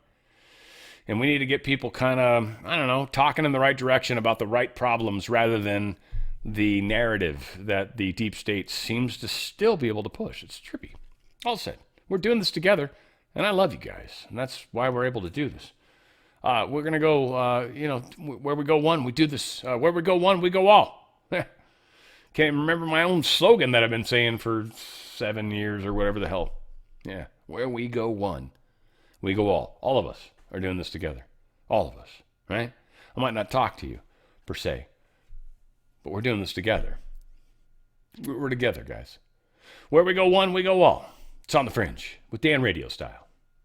And we need to get people kind of, talking in the right direction about the right problems rather than the narrative that the deep state seems to still be able to push. It's trippy. All said, we're doing this together. And I love you guys, and that's why we're able to do this. We're going to go, where we go one, we do this. Where we go one, we go all. Can't remember my own slogan that I've been saying for 7 years or whatever the hell. Yeah, where we go one, we go all. All of us are doing this together. All of us, right? I might not talk to you, per se, but we're doing this together. We're together, guys. Where we go one, we go all. It's on the Fringe with Dan RadioStyle.